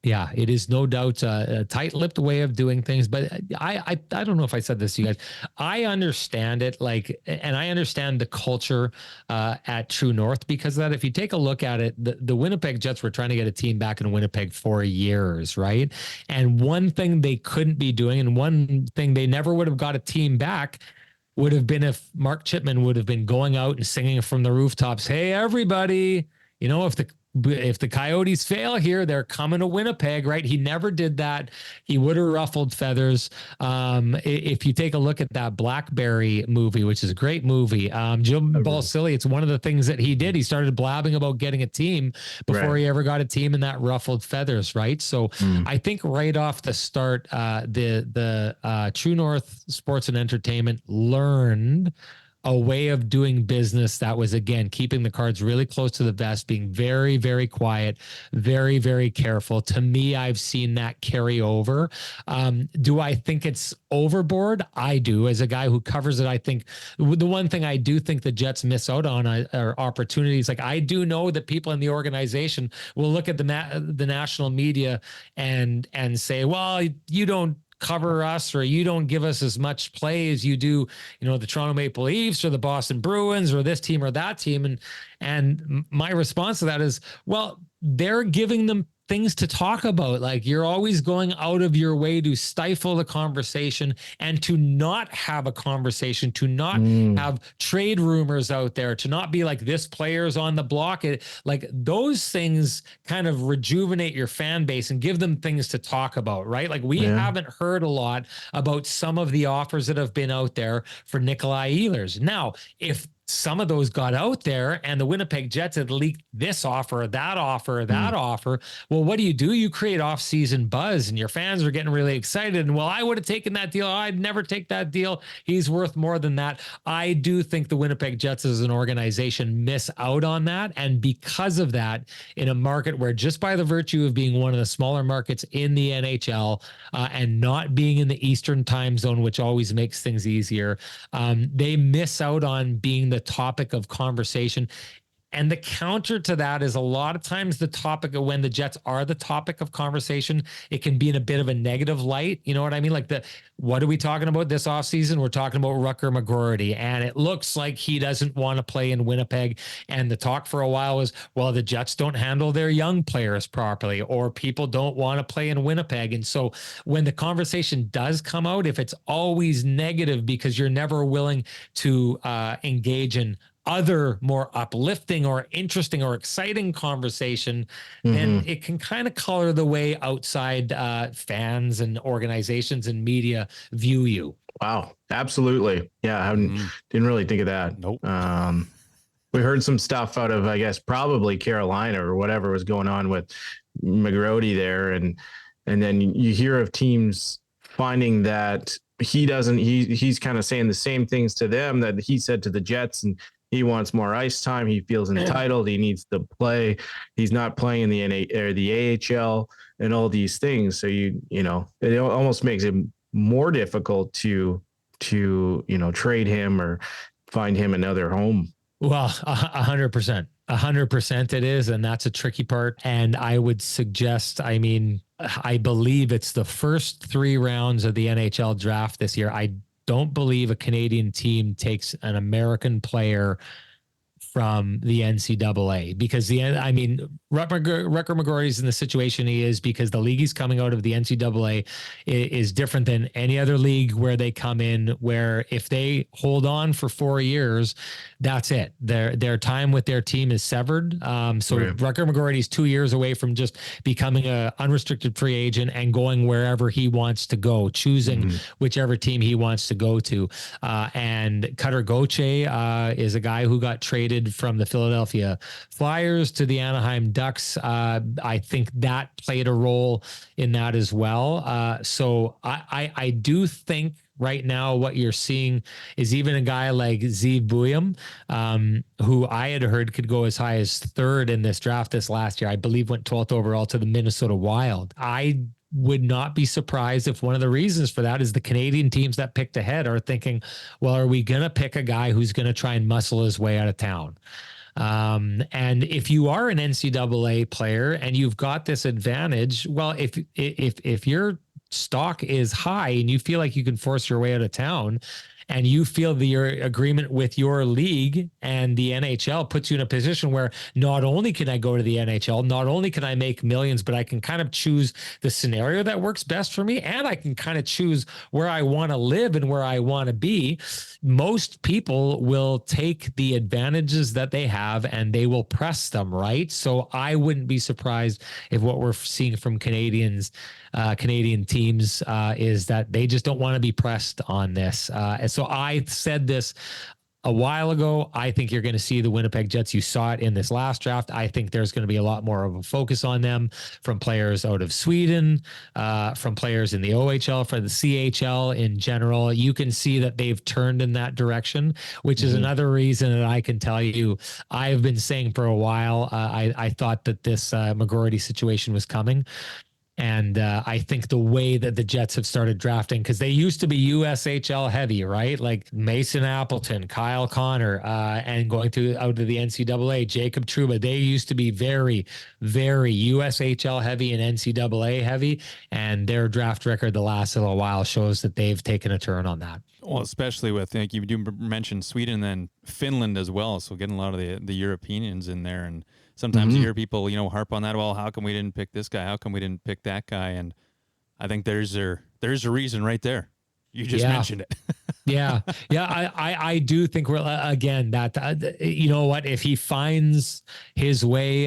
yeah, it is no doubt a tight-lipped way of doing things. But I don't know if I said this to you guys. I understand it, and I understand the culture at True North, because that if you take a look at it, the Winnipeg Jets were trying to get a team back in Winnipeg for years, right? And one thing they couldn't be doing, and one thing they never would have got a team back, would have been if Mark Chipman would have been going out and singing from the rooftops, hey, everybody, if the Coyotes fail here, they're coming to Winnipeg, right? He never did that. He would have ruffled feathers. If you take a look at that Blackberry movie, which is a great movie, Jim Balsillie, it's one of the things that he did. He started blabbing about getting a team before he ever got a team, and that ruffled feathers, right? So I think right off the start, the True North Sports and Entertainment learned a way of doing business that was, again, keeping the cards really close to the vest, being very, very quiet, very, very careful. To me, I've seen that carry over. Do I think it's overboard? I do. As a guy who covers it, I think the one thing I do think the Jets miss out on are opportunities. Like, I do know that people in the organization will look at the national media and say, well, you don't cover us, or you don't give us as much play as you do, the Toronto Maple Leafs or the Boston Bruins or this team or that team. And my response to that is, well, they're giving them things to talk about. Like, you're always going out of your way to stifle the conversation and to not have a conversation, to not have trade rumors out there, to not be like, this player's on the block. Like, those things kind of rejuvenate your fan base and give them things to talk about, right? Like, we haven't heard a lot about some of the offers that have been out there for Nikolai Ehlers. Now, if some of those got out there, and the Winnipeg Jets had leaked this offer, that offer, that offer. Well, what do? You create off-season buzz, and your fans are getting really excited. And, well, I would have taken that deal. I'd never take that deal. He's worth more than that. I do think the Winnipeg Jets as an organization miss out on that. And because of that, in a market where, just by the virtue of being one of the smaller markets in the NHL and not being in the Eastern time zone, which always makes things easier, they miss out on being the topic of conversation. And the counter to that is, a lot of times the topic of when the Jets are the topic of conversation, it can be in a bit of a negative light. You know what I mean? Like, what are we talking about this offseason? We're talking about Rutger McGroarty, and it looks like he doesn't want to play in Winnipeg. And the talk for a while was, well, the Jets don't handle their young players properly, or people don't want to play in Winnipeg. And so when the conversation does come out, if it's always negative because you're never willing to engage in other more uplifting or interesting or exciting conversation, then it can kind of color the way outside fans and organizations and media view you. Wow. Absolutely. Yeah. I didn't really think of that. Nope. We heard some stuff out of, I guess, probably Carolina or whatever was going on with McGroarty there. And then you hear of teams finding that he's kind of saying the same things to them that he said to the Jets, and he wants more ice time. He feels entitled. He needs to play. He's not playing in the or the AHL and all these things. So you know, it almost makes it more difficult to trade him or find him another home. Well, 100%. 100% it is. And that's a tricky part. And I would suggest, I mean, I believe it's the first 3 rounds of the NHL draft this year. I don't believe a Canadian team takes an American player from the NCAA, because Rutger McGroarty's in the situation he is because the league he's coming out of, the NCAA, is different than any other league where they come in, where if they hold on for 4 years, that's it. Their time with their team is severed. So right. Rutger McGroarty's 2 years away from just becoming an unrestricted free agent and going wherever he wants to go, choosing whichever team he wants to go to. And Cutter Gauthier is a guy who got traded from the Philadelphia Flyers to the Anaheim Ducks. I think that played a role in that as well. So I do think right now what you're seeing is even a guy like Zeev Buium, who I had heard could go as high as 3rd in this draft this last year. I believe went 12th overall to the Minnesota Wild. I would not be surprised if one of the reasons for that is the Canadian teams that picked ahead are thinking, well, are we going to pick a guy who's going to try and muscle his way out of town? And if you are an NCAA player and you've got this advantage, well, if your stock is high and you feel like you can force your way out of town, and you feel that your agreement with your league and the NHL puts you in a position where not only can I go to the NHL, not only can I make millions, but I can kind of choose the scenario that works best for me, and I can kind of choose where I want to live and where I want to be. Most people will take the advantages that they have and they will press them, right? So I wouldn't be surprised if what we're seeing from Canadian teams is that they just don't want to be pressed on this. And so I said this a while ago. I think you're going to see the Winnipeg Jets. You saw it in this last draft. I think there's going to be a lot more of a focus on them from players out of Sweden, from players in the OHL, for the CHL in general. You can see that they've turned in that direction, which is another reason that I can tell you I've been saying for a while, I thought that this McGroarty situation was coming. And I think the way that the Jets have started drafting, because they used to be USHL heavy, right? Like Mason Appleton, Kyle Connor, and going out to the NCAA, Jacob Trouba. They used to be very, very USHL heavy and NCAA heavy. And their draft record the last little while shows that they've taken a turn on that. Well, especially with, like you do mention Sweden and Finland as well. So getting a lot of the Europeans in there. And sometimes you hear people, harp on that. Well, how come we didn't pick this guy? How come we didn't pick that guy? And I think there's a reason right there. You just mentioned it. Yeah. I do think we're again that you know what, if he finds his way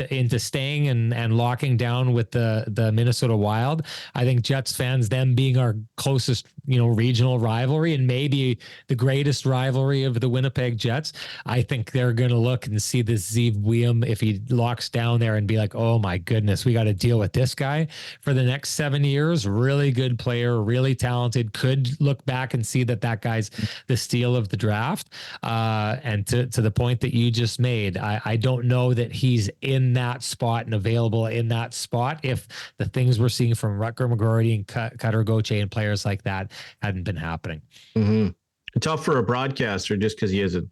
into staying and locking down with the Minnesota Wild, I think Jets fans, them being our closest regional rivalry and maybe the greatest rivalry of the Winnipeg Jets, I think they're going to look and see this Zeev William if he locks down there and be like, oh my goodness, we got to deal with this guy for the next 7 years. Really good player, really talented. Could look back and see that guy's the steal of the draft. And to the point that you just made, I don't know that he's in that spot and available in that spot if the things we're seeing from Rutger McGroarty and Cutter Gauthier and players like that hadn't been happening. Mm-hmm. Tough for a broadcaster just because he has a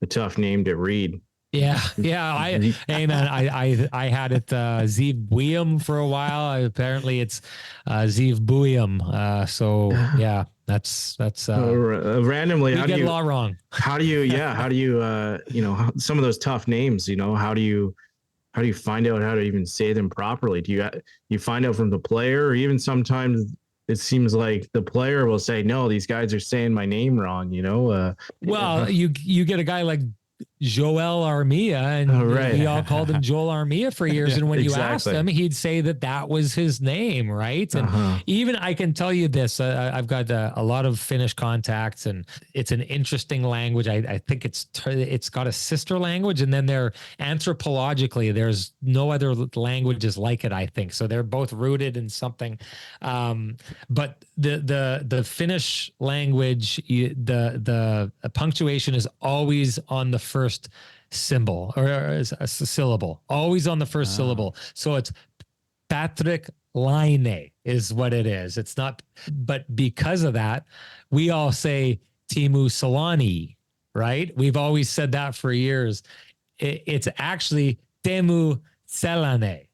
tough name to read. Yeah. Hey man, I had it Zeev William for a while. Apparently it's Zeev William. So yeah, that's randomly. We get a lot wrong. How do you some of those tough names? How do you find out how to even say them properly? Do you find out from the player, or even sometimes it seems like the player will say, no, these guys are saying my name wrong. Well, you get a guy like Joel Armia, and we all called him Joel Armia for years. And when you asked him, he'd say that was his name, right? And even I can tell you this, I've got a lot of Finnish contacts, and it's an interesting language. I think it's got a sister language, and then they're anthropologically, there's no other languages like it, I think. So they're both rooted in something. But the Finnish language, the punctuation is always on the first symbol or a syllable, always on the first syllable. So it's Patrick Laine is what it is. It's not, but because of that, we all say Teemu Selanne, right? We've always said that for years. It's actually Teemu Selanne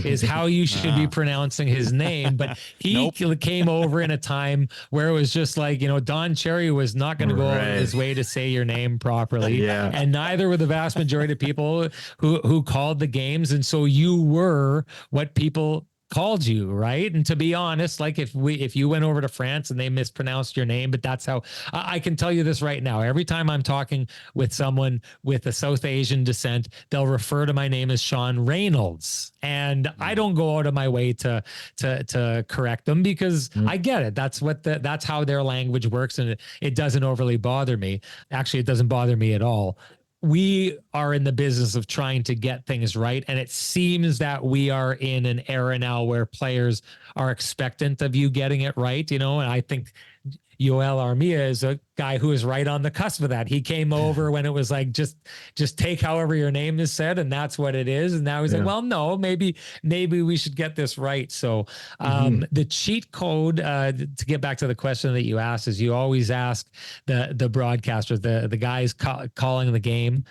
is how you should be pronouncing his name. But he came over in a time where it was just like, Don Cherry was not going to go out of his way to say your name properly. Yeah. And neither were the vast majority of people who called the games. And so you were what people called you, right? And to be honest, like if you went over to France and they mispronounced your name, but that's how I can tell you this right now. Every time I'm talking with someone with a South Asian descent, they'll refer to my name as Sean Reynolds. And I don't go out of my way to correct them because I get it. That's how their language works. And it doesn't overly bother me. Actually, it doesn't bother me at all. We are in the business of trying to get things right. And it seems that we are in an era now where players are expectant of you getting it right, and I think Joel Armia is a guy who is right on the cusp of that. He came over when it was like, just take however your name is said, and that's what it is. And now he's like, well, no, maybe we should get this right. So the cheat code, to get back to the question that you asked, is you always ask the broadcaster, the guys calling the game.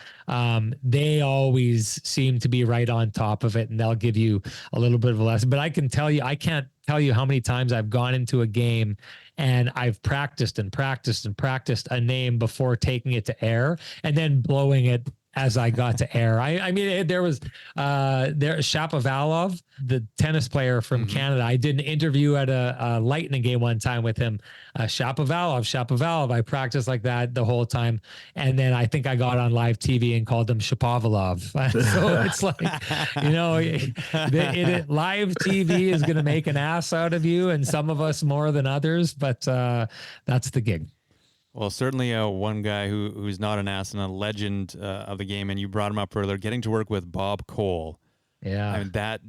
They always seem to be right on top of it, and they'll give you a little bit of a lesson. But I can't tell you how many times I've gone into a game and I've practiced a name before taking it to air and then blowing it as I got to air. I mean, there was Shapovalov, the tennis player from Canada. I did an interview at a Lightning game one time with him. Shapovalov. I practiced like that the whole time. And then I think I got on live TV and called him Shapovalov. So it's like, live TV is going to make an ass out of you, and some of us more than others, but that's the gig. Well, certainly one guy who's not an ass and a legend of the game, and you brought him up earlier, getting to work with Bob Cole. Yeah. I mean, that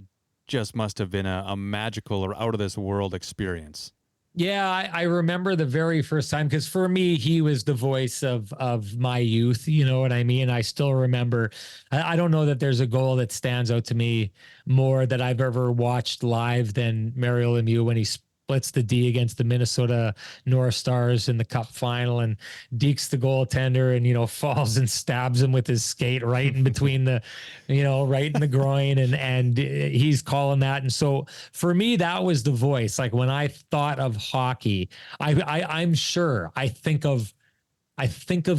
just must have been a magical or out-of-this-world experience. Yeah, I remember the very first time, because for me, he was the voice of my youth, you know what I mean? I still remember, I don't know that there's a goal that stands out to me more that I've ever watched live than Mario Lemieux when he splits the D against the Minnesota North Stars in the Cup final, and dekes the goaltender and, falls and stabs him with his skate right in between the, right in the groin. And he's calling that. And so for me, that was the voice. Like when I thought of hockey, I'm sure I think of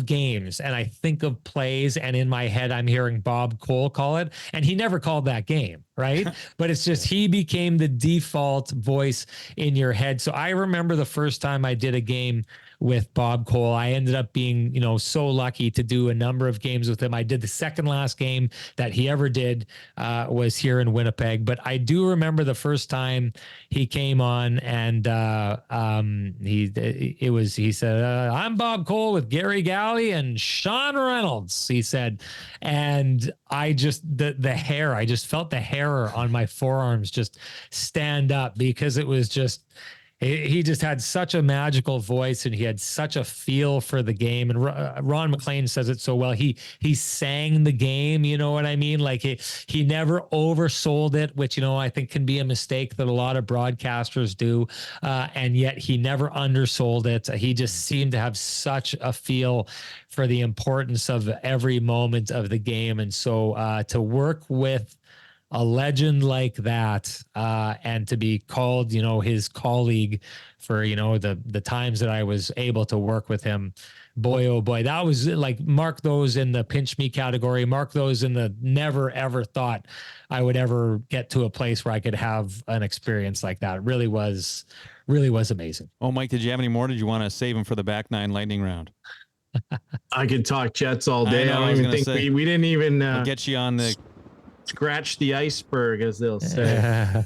games and I think of plays, and in my head, I'm hearing Bob Cole call it, and he never called that game, right? But it's just, he became the default voice in your head. So I remember the first time I did a game with Bob Cole. I ended up being, you know, so lucky to do a number of games with him. I did the second last game that he ever did was here in Winnipeg, but I do remember the first time he came on, and he said, I'm Bob Cole with Gary Galley and Sean Reynolds, he said. And I just, the hair, I just felt the hair on my forearms just stand up, because it was just, he just had such a magical voice, and he had such a feel for the game. And Ron McLean says it so well. He sang the game, you know what I mean? Like he never oversold it, which, you know, I think can be a mistake that a lot of broadcasters do. And yet he never undersold it. He just seemed to have such a feel for the importance of every moment of the game. And so to work with a legend like that, and to be called, you know, his colleague for, you know, the times that I was able to work with him, boy, oh boy, that was like, mark those in the pinch me category, mark those in the never ever thought I would ever get to a place where I could have an experience like that. It really was amazing. Oh, Mike, did you have any more? Did you want to save them for the back nine lightning round? I could talk Jets all day. I don't even think we didn't even I'll get you on the scratch the iceberg, as they'll say.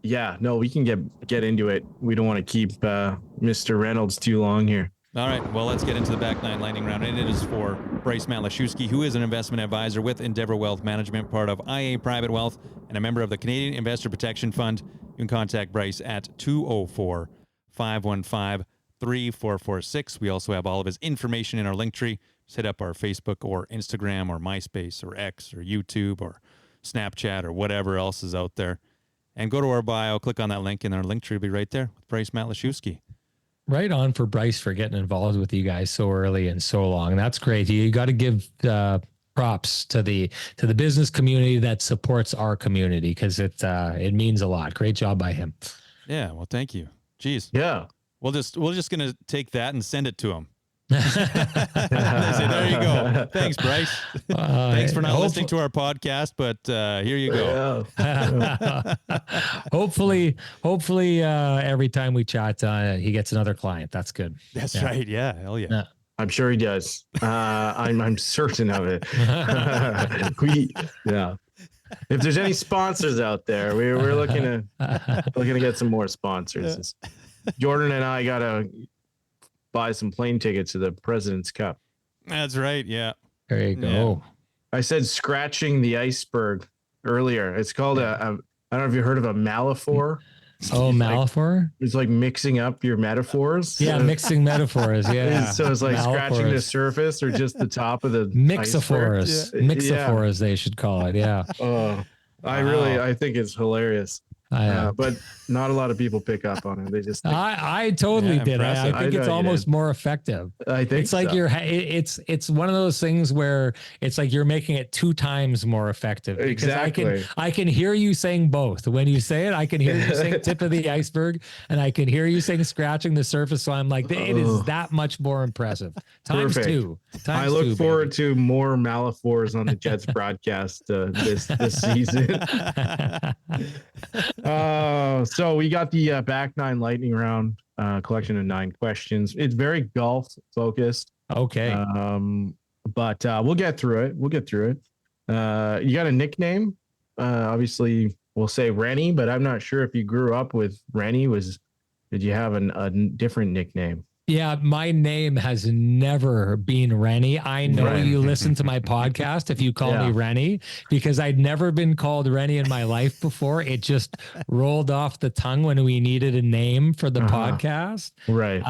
Yeah, no, we can get into it. We don't want to keep Mr. Reynolds too long here. All right, well, let's get into the back nine lightning round, and it is for Bryce Matlashewski, who is an investment advisor with Endeavor Wealth Management, part of IA Private Wealth, and a member of the Canadian Investor Protection Fund. You can contact Bryce at 204-515-3446. We also have all of his information in our link tree. Just hit up our Facebook or Instagram or MySpace or X or YouTube or Snapchat or whatever else is out there. And go to our bio, click on that link, and our link tree will be right there with Bryce Matlashewski. Right on for Bryce for getting involved with you guys so early and so long. That's great. You got to give props to the business community that supports our community, because it means a lot. Great job by him. Yeah, well, thank you. Jeez. Yeah. We're just gonna take that and send it to him. Say, there you go. Thanks, Bryce. Thanks for not listening to our podcast, but here you go. Hopefully, every time we chat, he gets another client. That's good. That's right. Yeah. Hell yeah. I'm sure he does. I'm certain of it. If there's any sponsors out there, we're looking to get some more sponsors. Jordan and I gotta buy some plane tickets to the President's Cup. That's right. Yeah. There you go. Yeah. I said scratching the iceberg earlier. It's called I don't know if you heard of a malaphor. Oh, malaphor? It's like mixing up your metaphors. Yeah, mixing metaphors. Yeah. So it's like scratching the surface or just the top of the mixophors. Yeah. Mixophors, they should call it. Yeah. I think it's hilarious. But not a lot of people pick up on it. They just think, I totally did. I think it's almost more effective. I think it's like it's one of those things where it's like you're making it 2 times more effective. Exactly. I can hear you saying both. When you say it, I can hear you saying tip of the iceberg, and I can hear you saying scratching the surface. So I'm like, it is that much more impressive. Times Perfect. 2. I look forward to more malaphors on the Jets broadcast this season. So we got the back nine lightning round collection of 9 questions. It's very golf focused. Okay. But we'll get through it. You got a nickname? Obviously, we'll say Renny, but I'm not sure if you grew up with Renny. Did you have a different nickname? Yeah, my name has never been Renny. I know you listen to my podcast if you call me Renny, because I'd never been called Renny in my life before. It just rolled off the tongue when we needed a name for the podcast. Right.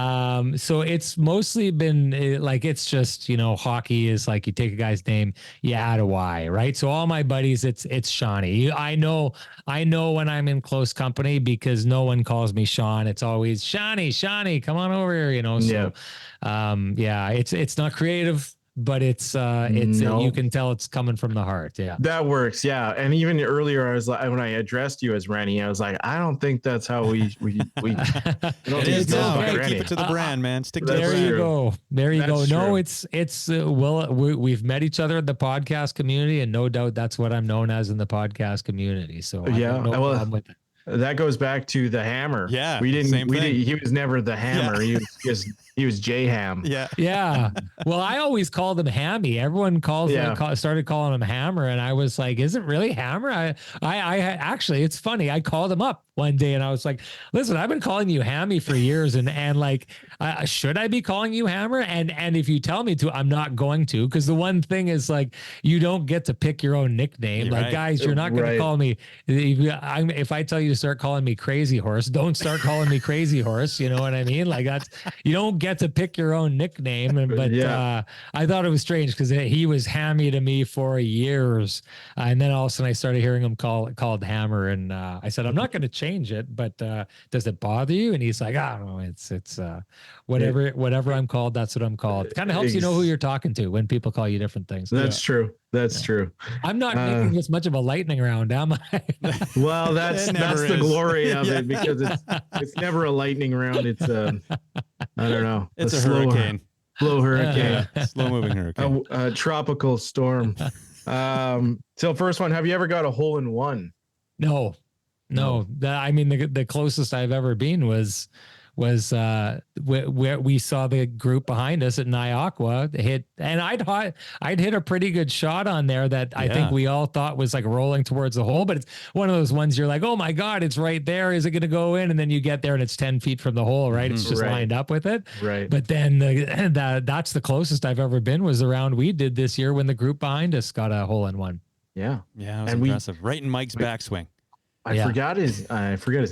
So it's mostly been like, it's just, hockey is like you take a guy's name, you add a Y, right? So all my buddies, it's Shawnee. I know when I'm in close company because no one calls me Sean. It's always Shawnee, come on over here, So, it's not creative, but it's you can tell it's coming from the heart. Yeah, that works. Yeah, and even earlier, I was like, when I addressed you as Renny, I was like, I don't think that's how we. It is now. Keep it to the brand, man. Stick to the brand. There you go. No, it's we've met each other in the podcast community, and no doubt that's what I'm known as in the podcast community. So I have no problem with it. That goes back to the hammer. Yeah, we didn't. same thing. He was never the hammer. Yeah. He was J Ham. Yeah. Yeah. Well, I always called him Hammy. Everyone started calling him Hammer, and I was like, "Is it really Hammer?" I actually, it's funny. I called him up one day, and I was like, "Listen, I've been calling you Hammy for years, and like, should I be calling you Hammer? And if you tell me to, I'm not going to, because the one thing is like, you don't get to pick your own nickname. You're like, right. guys, you're not going to call me. If I tell you to start calling me Crazy Horse, don't start calling me Crazy Horse. You know what I mean? Like you don't get to pick your own nickname. But I thought it was strange because he was Hammy to me for years, and then all of a sudden I started hearing him called Hammer, and I said, I'm not going to change it, but does it bother you? And he's like, I don't know, it's whatever I'm called, that's what I'm called. It kind of helps you know who you're talking to when people call you different things. That's true. That's true. I'm not making this much of a lightning round, am I? Well, that's the glory of it, because it's never a lightning round. It's I don't know. It's a hurricane. Slow hurricane. Slow moving hurricane. A tropical storm. So first one, have you ever got a hole in one? No. I mean, the closest I've ever been was where we saw the group behind us at Niagara hit, and I'd hit a pretty good shot on there that I think we all thought was like rolling towards the hole, but it's one of those ones you're like, oh my God, it's right there. Is it going to go in? And then you get there and it's 10 feet from the hole, right? It's just lined up with it. Right. But then that's the closest I've ever been, was the round we did this year when the group behind us got a hole in one. Yeah. Yeah. It was impressive. Right in Mike's backswing. I forgot his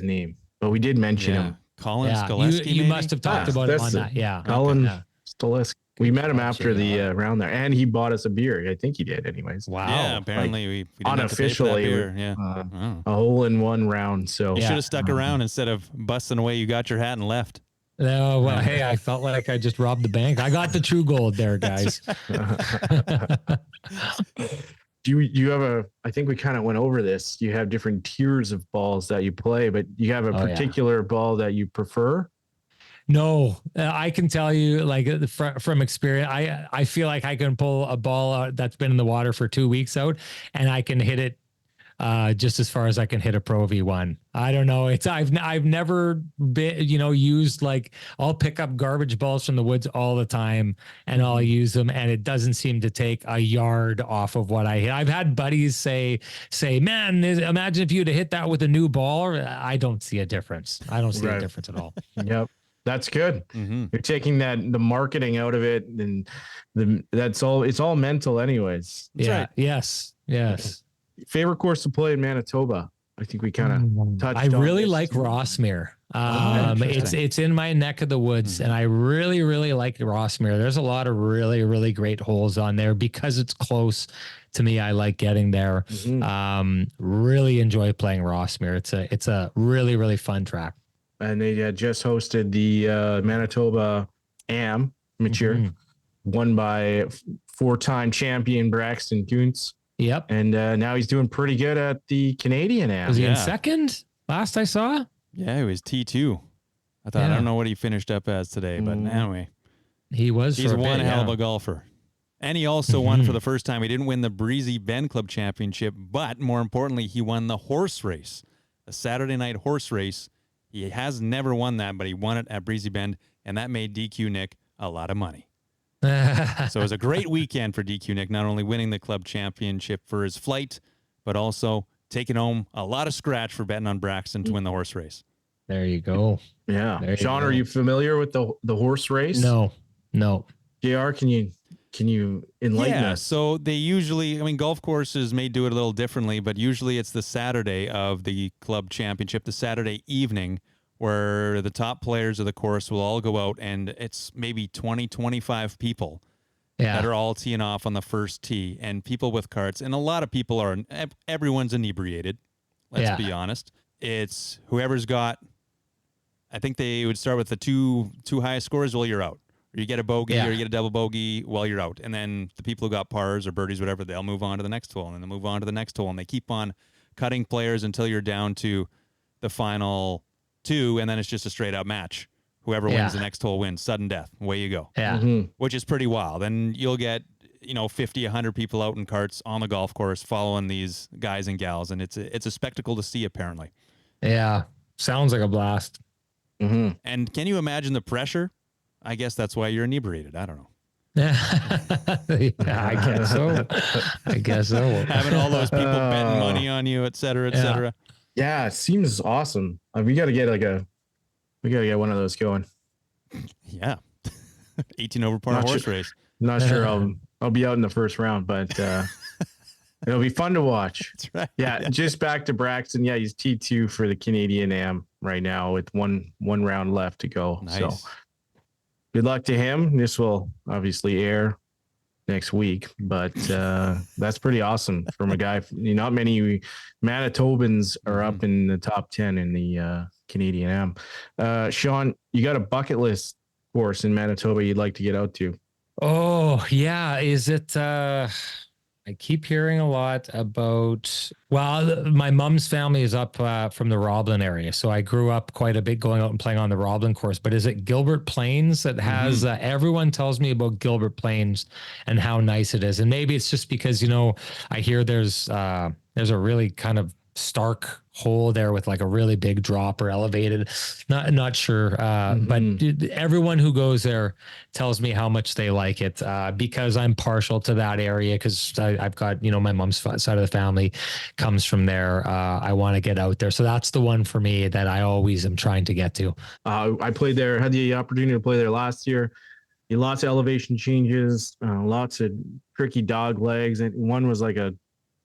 name, but we did mention him. Colin Skoleski. You must have talked about him on that. Yeah. Colin Skoleski. We met him after the round there, and he bought us a beer. I think he did anyways. Wow. Yeah, apparently we didn't unofficially have to pay for that beer. A hole in one round. So you should have stuck around instead of busting away. You got your hat and left. No, well, hey, I felt like I just robbed the bank. I got the true gold there, guys. Do you have I think we kind of went over this. You have different tiers of balls that you play, but you have a particular ball that you prefer? No, I can tell you, like, from experience, I feel like I can pull a ball out that's been in the water for 2 weeks out, and I can hit it just as far as I can hit a Pro V1. I don't know. I've never been, used, like, I'll pick up garbage balls from the woods all the time and I'll use them, and it doesn't seem to take a yard off of what I hit. I've had buddies say, man, imagine if you'd have hit that with a new ball. I don't see a difference. I don't see a difference at all. Yep. That's good. Mm-hmm. You're taking the marketing out of it, and it's all mental anyways. That's right. Yes. Favorite course to play in Manitoba? I think we kind of touched on. I really like Rossmere. It's in my neck of the woods, and I really, really like Rossmere. There's a lot of really, really great holes on there because it's close to me. I like getting there. Mm-hmm. Really enjoy playing Rossmere. It's a really, really fun track. And they just hosted the Manitoba Amateur, won by 4-time champion Braxton Kuntz. Yep. And now he's doing pretty good at the Canadian Am. Was he in second last I saw? Yeah, he was T2. I don't know what he finished up as today, but anyway. He's one hell of a golfer. And he also won for the first time. He didn't win the Breezy Bend Club Championship, but more importantly, he won the horse race, the Saturday night horse race. He has never won that, but he won it at Breezy Bend, and that made DQ Nick a lot of money. So it was a great weekend for DQ Nick, not only winning the club championship for his flight, but also taking home a lot of scratch for betting on Braxton to win the horse race. There you go. Yeah. Sean, are you familiar with the horse race? No. JR, can you enlighten us? So they usually, golf courses may do it a little differently, but usually it's the Saturday of the club championship, the Saturday evening, where the top players of the course will all go out, and it's maybe 20, 25 people that are all teeing off on the first tee, and people with carts. And a lot of people everyone's inebriated. Let's be honest. It's whoever's got, I think they would start with the two highest scores. Well, you're out. Or you get a bogey or you get a double bogey, well, you're out. And then the people who got pars or birdies, whatever, they'll move on to the next hole, and then they'll move on to the next hole. And they keep on cutting players until you're down to the final 2, and then it's just a straight up match. Whoever wins the next hole wins. Sudden death. Away you go. Yeah. Mm-hmm. Which is pretty wild. And you'll get, 50, 100 people out in carts on the golf course following these guys and gals. And it's a spectacle to see, apparently. Yeah. Sounds like a blast. Mm-hmm. And can you imagine the pressure? I guess that's why you're inebriated. I don't know. Yeah, I guess so. Having all those people betting money on you, et cetera, et cetera. Yeah, it seems awesome. We got to get one of those going. Yeah. 18 over par horse race. Not sure I'll be out in the first round, but it'll be fun to watch. That's right. Yeah, just back to Braxton. Yeah, he's T2 for the Canadian Am right now with one round left to go. Nice. So good luck to him. This will obviously air next week, but that's pretty awesome from a guy. Not many Manitobans are up in the top 10 in the Canadian Am. Sean, you got a bucket list course in Manitoba you'd like to get out to? Oh, yeah. Is it I keep hearing a lot about, well, my mom's family is up from the Roblin area. So I grew up quite a bit going out and playing on the Roblin course. But is it Gilbert Plains that has, everyone tells me about Gilbert Plains and how nice it is. And maybe it's just because, I hear there's a really kind of stark hole there with like a really big drop or elevated, not sure. But everyone who goes there tells me how much they like it because I'm partial to that area because I've got, my mom's side of the family comes from there. I want to get out there. So that's the one for me that I always am trying to get to. I played there, had the opportunity to play there last year. Lots of elevation changes, lots of tricky dog legs. And one was like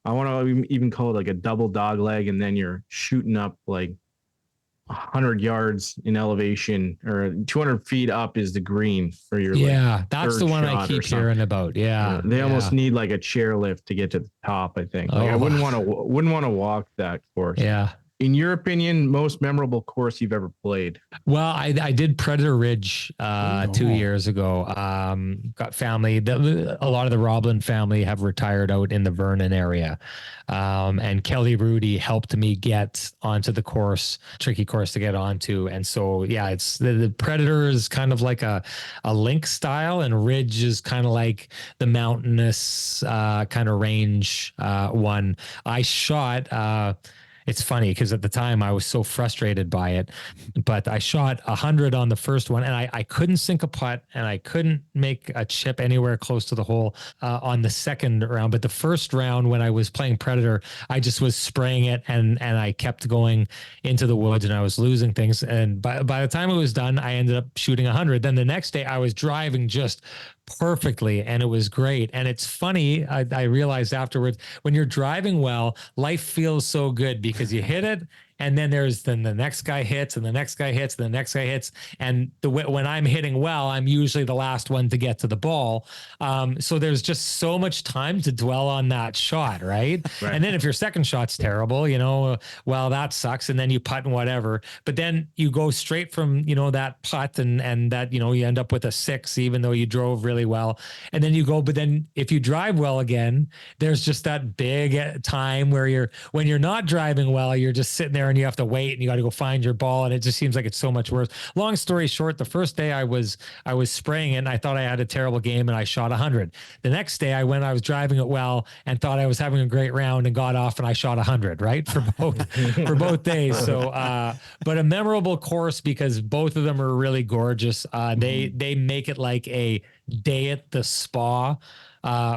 I want to even call it like a double dog leg, and then you're shooting up like 100 yards in elevation, or 200 feet up is the green for your that's the one I keep hearing about. They almost need like a chairlift to get to the top. I think I wouldn't want to walk that course. In your opinion, most memorable course you've ever played? Well, I did Predator Ridge 2 years ago. Got family. A lot of the Roblin family have retired out in the Vernon area. And Kelly Rudy helped me get onto the course, tricky course to get onto. And so, it's the Predator is kind of like a link style, and Ridge is kind of like the mountainous kind of range one. I shot... It's funny because at the time I was so frustrated by it, but I shot 100 on the first one, and I couldn't sink a putt, and I couldn't make a chip anywhere close to the hole on the second round. But the first round, when I was playing Predator, I just was spraying it, and I kept going into the woods, and I was losing things. And by the time it was done, I ended up shooting 100. Then the next day I was driving just perfectly, and it was great. And it's funny, I realized afterwards, when you're driving well, life feels so good because you hit it, and then the next guy hits, and the next guy hits, and the next guy hits. And when I'm hitting well, I'm usually the last one to get to the ball. So there's just so much time to dwell on that shot, right? And then if your second shot's terrible, well, that sucks. And then you putt and whatever. But then you go straight from, that putt and that, you end up with a 6, even though you drove really well. And then you go, but then if you drive well again, there's just that big time where when you're not driving well, you're just sitting there and you have to wait and you got to go find your ball. And it just seems like it's so much worse. Long story short, the first day I was spraying it and I thought I had a terrible game and I shot 100. The next day I was driving it well and thought I was having a great round and got off and I shot 100, right? For both days. So, but a memorable course because both of them are really gorgeous. They make it like a day at the spa.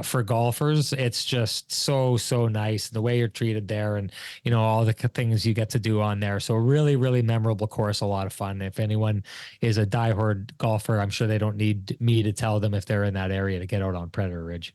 For golfers, it's just so nice the way you're treated there, and all the things you get to do on there. So really, really memorable course, a lot of fun. If anyone is a diehard golfer, I'm sure they don't need me to tell them if they're in that area to get out on Predator Ridge.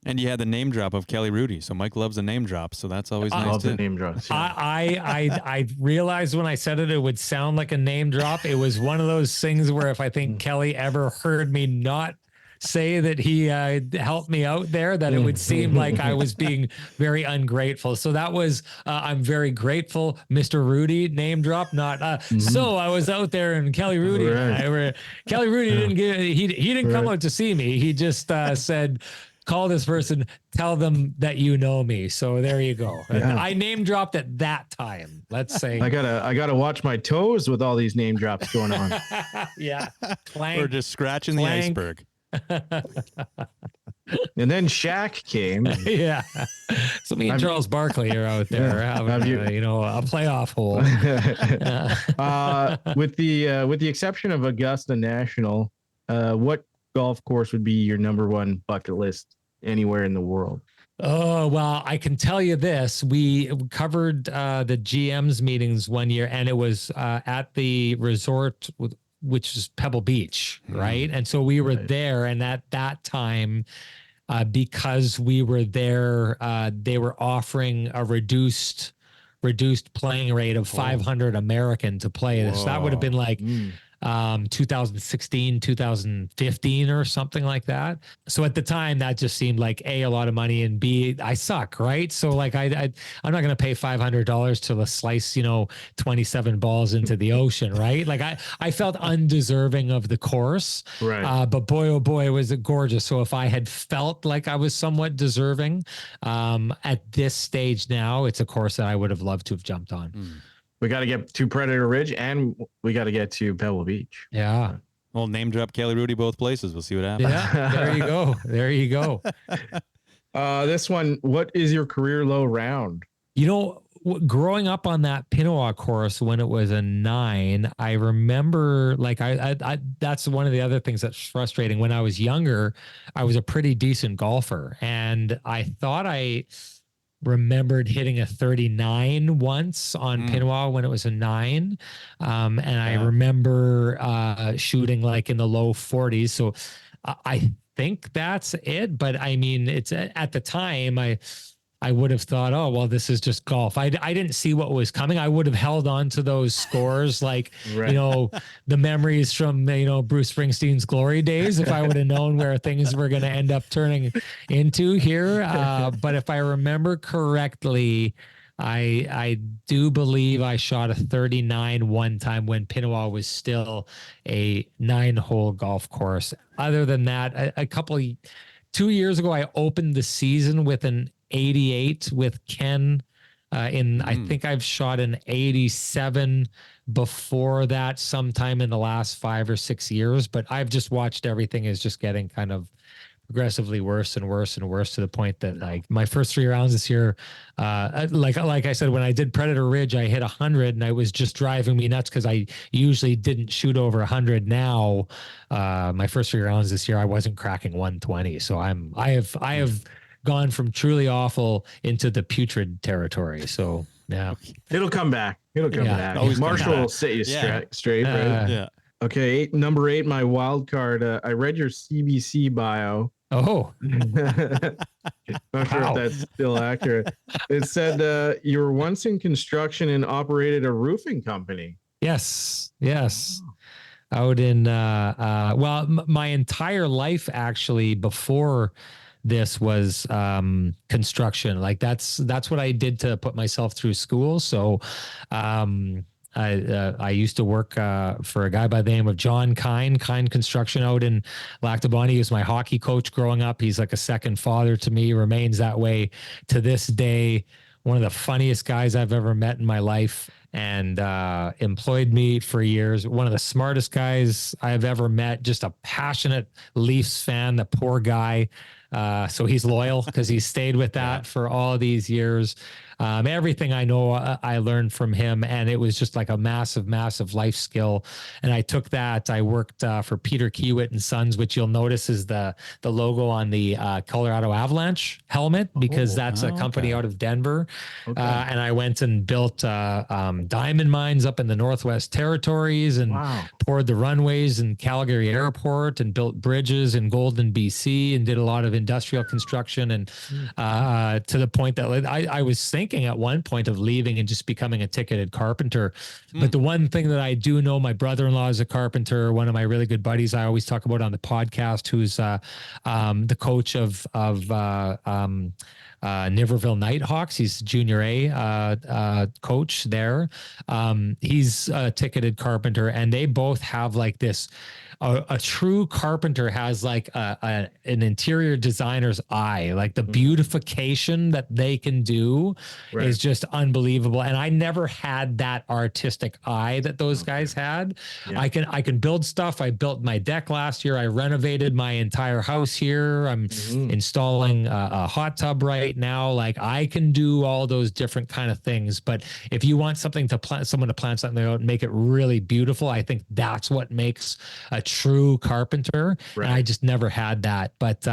And you had the name drop of Kelly Rudy, so Mike loves a name drop, so that's always nice. I love the name drops. Yeah. I realized when I said it would sound like a name drop. It was one of those things where if I think Kelly ever heard me not say that he helped me out there, that it would seem like I was being very ungrateful. So that was, I'm very grateful, Mr. Rudy, name drop, not, so I was out there and Kelly Rudy, Kelly Rudy he didn't come out to see me. He just said, call this person, tell them that you know me. So there you go. Yeah. I name dropped at that time. Let's say I gotta watch my toes with all these name drops going on. Yeah. We're just scratching the iceberg. And then Shaq came. Yeah. So me and Charles Barkley are out there having a playoff hole. With the exception of Augusta National, what golf course would be your number one bucket list anywhere in the world? Oh, well, I can tell you this. We covered the GM's meetings one year, and it was at the resort, which is Pebble Beach, right? And so we were there, and at that time, because we were there, they were offering a reduced playing rate of 500 American to play this. So that would have been like 2016, 2015 or something like that. So at the time that just seemed like A, a lot of money, and B, I suck, right? So like I'm not going to pay $500 to slice, 27 balls into the ocean, right? Like I felt undeserving of the course, right? But boy, oh boy, was it gorgeous. So if I had felt like I was somewhat deserving, at this stage now, it's a course that I would have loved to have jumped on. We got to get to Predator Ridge, and we got to get to Pebble Beach. Yeah. Well, name drop Kelly Rudy both places. We'll see what happens. Yeah. There you go. There you go. This one, what is your career low round? Growing up on that Pinawa course when it was a 9, I remember like I that's one of the other things that's frustrating. When I was younger, I was a pretty decent golfer, and I thought I remembered hitting a 39 once on Pinawa when it was a 9. And I remember shooting like in the low 40s. So I think that's it. But I mean, it's at the time I would have thought, oh, well, this is just golf. I didn't see what was coming. I would have held on to those scores, like, the memories from, Bruce Springsteen's glory days, if I would have known where things were going to end up turning into here. But if I remember correctly, I do believe I shot a 39 one time when Pinawa was still a 9-hole golf course. Other than that, 2 years ago, I opened the season with an 88 with Ken. I think I've shot an 87 before that sometime in the last 5 or 6 years, but I've just watched everything is just getting kind of progressively worse and worse and worse, to the point that like my first 3 rounds this year, like I said, when I did Predator Ridge, I hit 100, and it was just driving me nuts because I usually didn't shoot over 100. Now, my first 3 rounds this year, I wasn't cracking 120. So I have gone from truly awful into the putrid territory. So yeah, it'll come back. Back. Marshall will set you straight. Right? Yeah. Okay. Number 8, my wild card. I read your CBC bio. Oh, not sure if that's still accurate. It said you were once in construction and operated a roofing company. Yes. Out in my entire life actually before this was construction. Like that's what I did to put myself through school. So I used to work for a guy by the name of John Kind Construction out in Lactabani. He was my hockey coach growing up. He's like a second father to me, remains that way to this day. One of the funniest guys I've ever met in my life, and employed me for years. One of the smartest guys I've ever met, just a passionate Leafs fan, the poor guy. So he's loyal because he stayed with that for all of these years. Everything I know, I learned from him, and it was just like a massive, massive life skill. And I took that. I worked for Peter Kiewit and Sons, which you'll notice is the logo on the Colorado Avalanche helmet, because that's a company out of Denver. And I went and built diamond mines up in the Northwest Territories, and poured the runways in Calgary Airport, and built bridges in Golden, BC, and did a lot of industrial construction. And to the point that I was thinking at one point of leaving and just becoming a ticketed carpenter. But the one thing that I do know, my brother-in-law is a carpenter. One of my really good buddies I always talk about on the podcast, who's the coach of Niverville Nighthawks. He's junior A coach there. He's a ticketed carpenter, and they both have like this. A true carpenter has like an interior designer's eye, like the beautification that they can do is just unbelievable. And I never had that artistic eye that those guys had. Yeah. I can build stuff. I built my deck last year. I renovated my entire house here. I'm installing a hot tub right now. Like, I can do all those different kind of things. But if you want someone to plant something out and make it really beautiful, I think that's what makes a true carpenter. Right. And I just never had that. But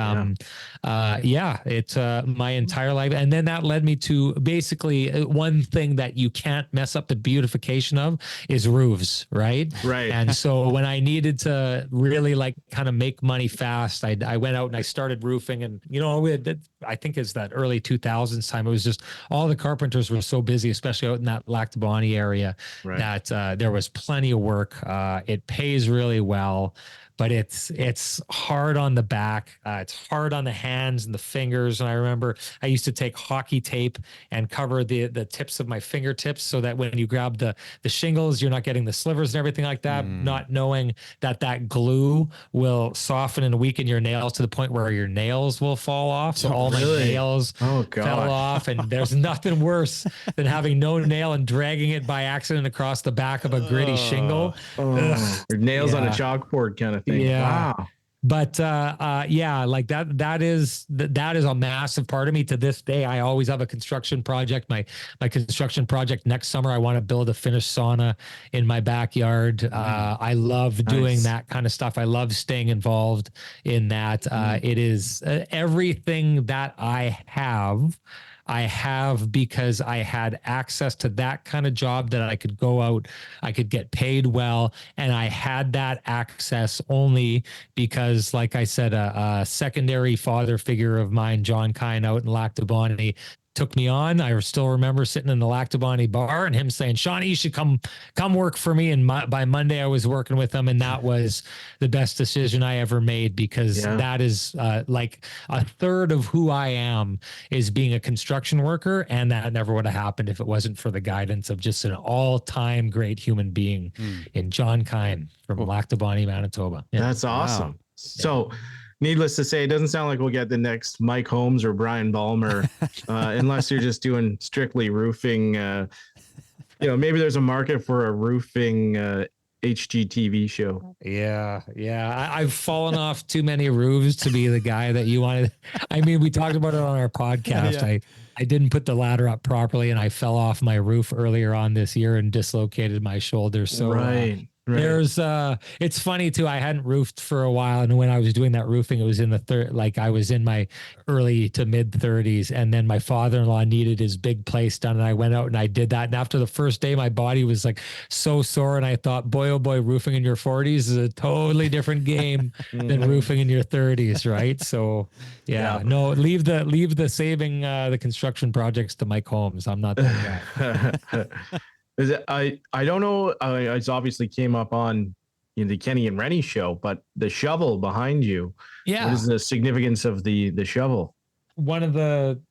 it's my entire life. And then that led me to basically one thing that you can't mess up the beautification of is roofs, right? Right. And so when I needed to really like kind of make money fast, I went out and I started roofing. And, I think it's that early 2000s time. It was just all the carpenters were so busy, especially out in that Lac du Bonnie area, that there was plenty of work. It pays really well, but it's hard on the back. It's hard on the hands and the fingers. And I remember I used to take hockey tape and cover the tips of my fingertips so that when you grab the shingles, you're not getting the slivers and everything like that, not knowing that glue will soften and weaken your nails to the point where your nails will fall off. So all my nails fell off, and there's nothing worse than having no nail and dragging it by accident across the back of a gritty shingle. Your nails on a chalkboard kind of thing. Yeah. Wow. But like that is a massive part of me to this day. I always have a construction project. My construction project next summer, I want to build a finished sauna in my backyard. I love doing that kind of stuff. I love staying involved in that. It is everything that I have because I had access to that kind of job that I could go out, I could get paid well. And I had that access only because, like I said, a secondary father figure of mine, John Kine, out in Lac du Bonnie, took me on. I still remember sitting in the Lac du Bonnie bar and him saying, "Shawnee, you should come work for me." And by Monday I was working with him, and that was the best decision I ever made because that is like a third of who I am is being a construction worker. And that never would have happened if it wasn't for the guidance of just an all-time great human being in John Kine from Lac du Bonnie, Manitoba. Yeah. That's awesome. Wow. So needless to say, it doesn't sound like we'll get the next Mike Holmes or Brian Ballmer unless you're just doing strictly roofing. Maybe there's a market for a roofing HGTV show. Yeah. I've fallen off too many roofs to be the guy that you wanted. I mean, we talked about it on our podcast. Yeah. I didn't put the ladder up properly and I fell off my roof earlier on this year and dislocated my shoulder. So Right. There's it's funny too. I hadn't roofed for a while, and when I was doing that roofing, it was in I was in my early to mid 30s, and then my father-in-law needed his big place done, and I went out and I did that. And after the first day, my body was like so sore, and I thought, boy, oh boy, roofing in your 40s is a totally different game than roofing in your 30s, right? So no, leave the saving the construction projects to Mike Holmes. I'm not that guy. I don't know. It's obviously came up on the Kenny and Renny show, but the shovel behind you. Yeah. What is the significance of the shovel? One of the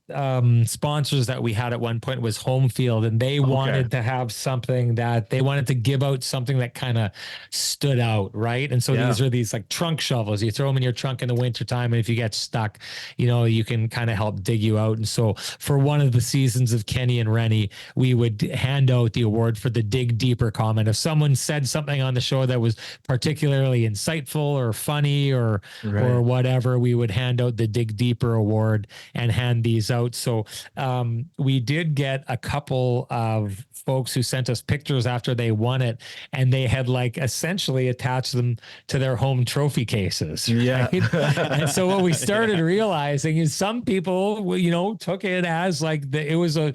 sponsors that we had at one point was Home Field, and they wanted to have something that they wanted to give out something that kind of stood out, right? And so these are these like trunk shovels. You throw them in your trunk in the wintertime, and if you get stuck, you can kind of help dig you out. And so for one of the seasons of Kenny and Renny, we would hand out the award for the Dig Deeper comment. If someone said something on the show that was particularly insightful or funny or whatever, we would hand out the Dig Deeper award and hand these out. So we did get a couple of folks who sent us pictures after they won it, and they had like essentially attached them to their home trophy cases. Yeah. Right? And so what we started realizing is some people, took it as like it was a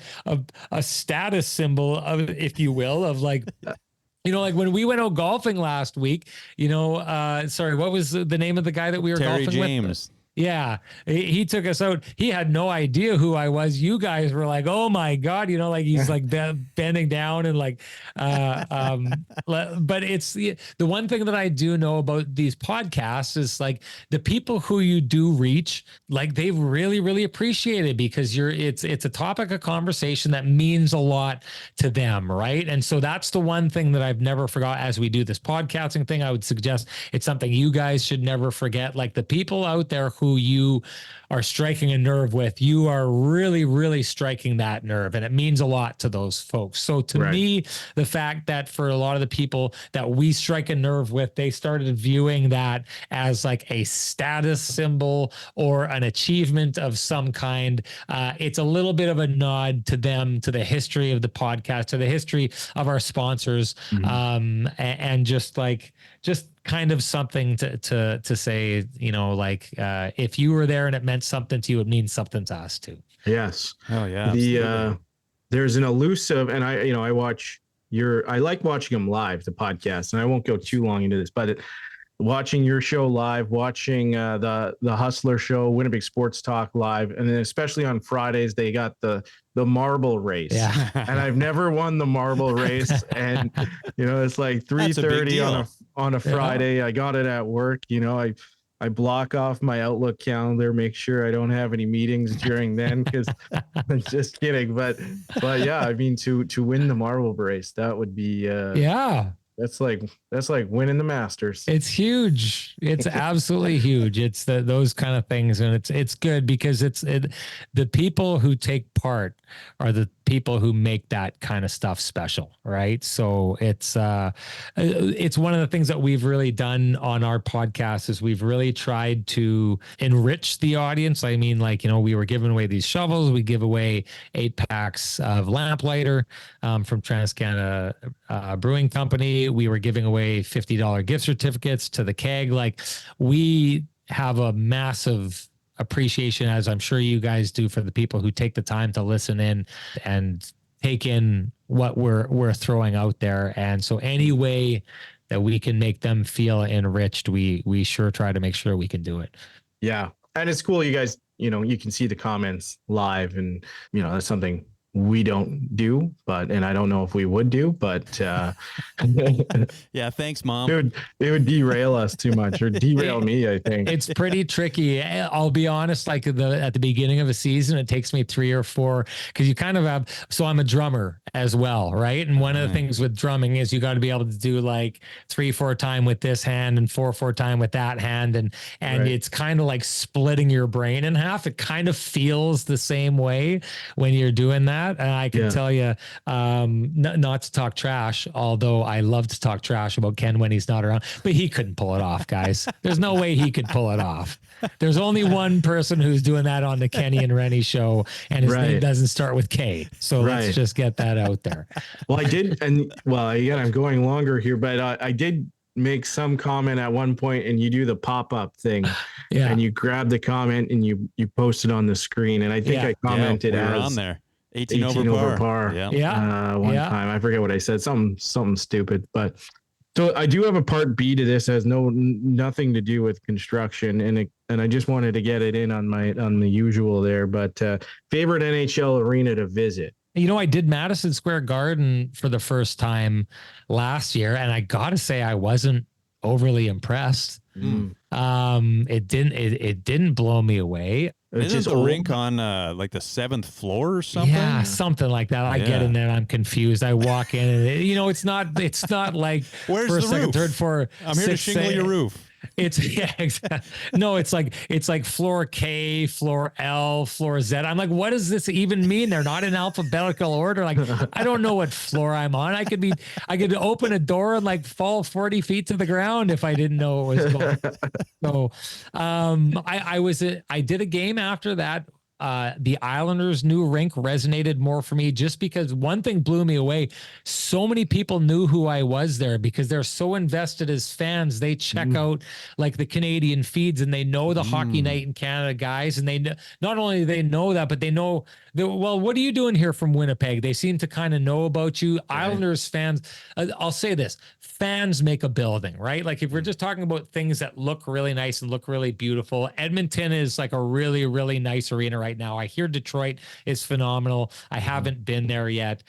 status symbol of, if you will, of like, like when we went out golfing last week, sorry, what was the name of the guy that we were Terry golfing James. with? Yeah, he took us out. He had no idea who I was. You guys were like, "Oh my God," like he's like bending down and like, but it's the one thing that I do know about these podcasts is like the people who you do reach, like they really, really appreciate it because it's a topic of conversation that means a lot to them, right? And so that's the one thing that I've never forgot as we do this podcasting thing. I would suggest it's something you guys should never forget. Like the people out there who who you are striking a nerve with, you are really, really striking that nerve. And it means a lot to those folks. So to me, the fact that for a lot of the people that we strike a nerve with, they started viewing that as like a status symbol or an achievement of some kind. It's a little bit of a nod to them, to the history of the podcast, to the history of our sponsors, and just kind of something to say, you know, like if you were there and it meant something to you, it means something to us too. Yes. Oh yeah. There's an elusive, and I like watching them live, the podcast, and I won't go too long into this, but watching your show live, watching the Hustler show, Winnipeg Sports Talk live, and then especially on Fridays, they got the marble race. Yeah. And I've never won the marble race. And, you know, it's like 3:30 on a Friday. Yeah. I got it at work. You know, I block off my Outlook calendar, make sure I don't have any meetings during then, because I'm just kidding. But yeah, I mean, to win the marble race, that would be That's like winning the Masters. It's huge. It's absolutely huge. It's those kind of things, and it's good because the people who take part are the people who make that kind of stuff special, right? So it's one of the things that we've really done on our podcast is we've really tried to enrich the audience. I mean, like, you know, we were giving away these shovels. We give away 8 packs of lamplighter from TransCanada Brewing Company. We were giving away $50 gift certificates to the keg. Like, we have a massive appreciation, as I'm sure you guys do, for the people who take the time to listen in and take in what we're throwing out there. And so any way that we can make them feel enriched, we sure try to make sure we can do it. Yeah. And it's cool. You guys, you know, you can see the comments live, and, you know, that's something we don't do, and I don't know if we would do, but yeah, thanks, Mom. Dude, it would derail us too much, or derail me, I think. It's pretty tricky. I'll be honest, like at the beginning of a season, it takes me 3 or 4, because you kind of have, so I'm a drummer as well, right? And one of the things with drumming is you got to be able to do like 3-4 time with this hand and 4-4 time with that hand, and it's kind of like splitting your brain in half. It kind of feels the same way when you're doing that. And I can tell you, not to talk trash, although I love to talk trash about Ken when he's not around, but he couldn't pull it off, guys. There's no way he could pull it off. There's only one person who's doing that on the Kenny and Renny show, and his name doesn't start with K. So let's just get that out there. Well, I did. And well, again, I'm going longer here, but I did make some comment at one point, and you do the pop-up thing, and you grab the comment and you post it on the screen. And I think I commented we were on there. 18 over par. One time. I forget what I said. Something stupid. But so I do have a part B to this. It has nothing to do with construction, and I just wanted to get it in on the usual there. But favorite NHL arena to visit. You know, I did Madison Square Garden for the first time last year, and I gotta say I wasn't overly impressed. It didn't blow me me Isn't the rink on like the 7th floor or something? Yeah, something like that. I get in there and I'm confused. I walk in and you know, it's not like where's first, the second, roof? third, fourth. I'm here to shingle your roof. It's exactly. No, it's like floor K, floor L, floor Z. I'm like, what does this even mean? They're not in alphabetical order. Like, I don't know what floor I'm on. I could open a door and like fall 40 feet to the ground if I didn't know it was going. So, I did a game after that. The Islanders' new rink resonated more for me just because one thing blew me away. So many people knew who I was there because they're so invested as fans. They check out like the Canadian feeds and they know the Hockey Night in Canada guys. And they not only they know that, but they know well, what are you doing here from Winnipeg? They seem to kind of know about you. Right. Islanders fans, I'll say this, fans make a building, right? Like if we're just talking about things that look really nice and look really beautiful, Edmonton is like a really, really nice arena right right now. I hear Detroit is phenomenal. I haven't been there yet.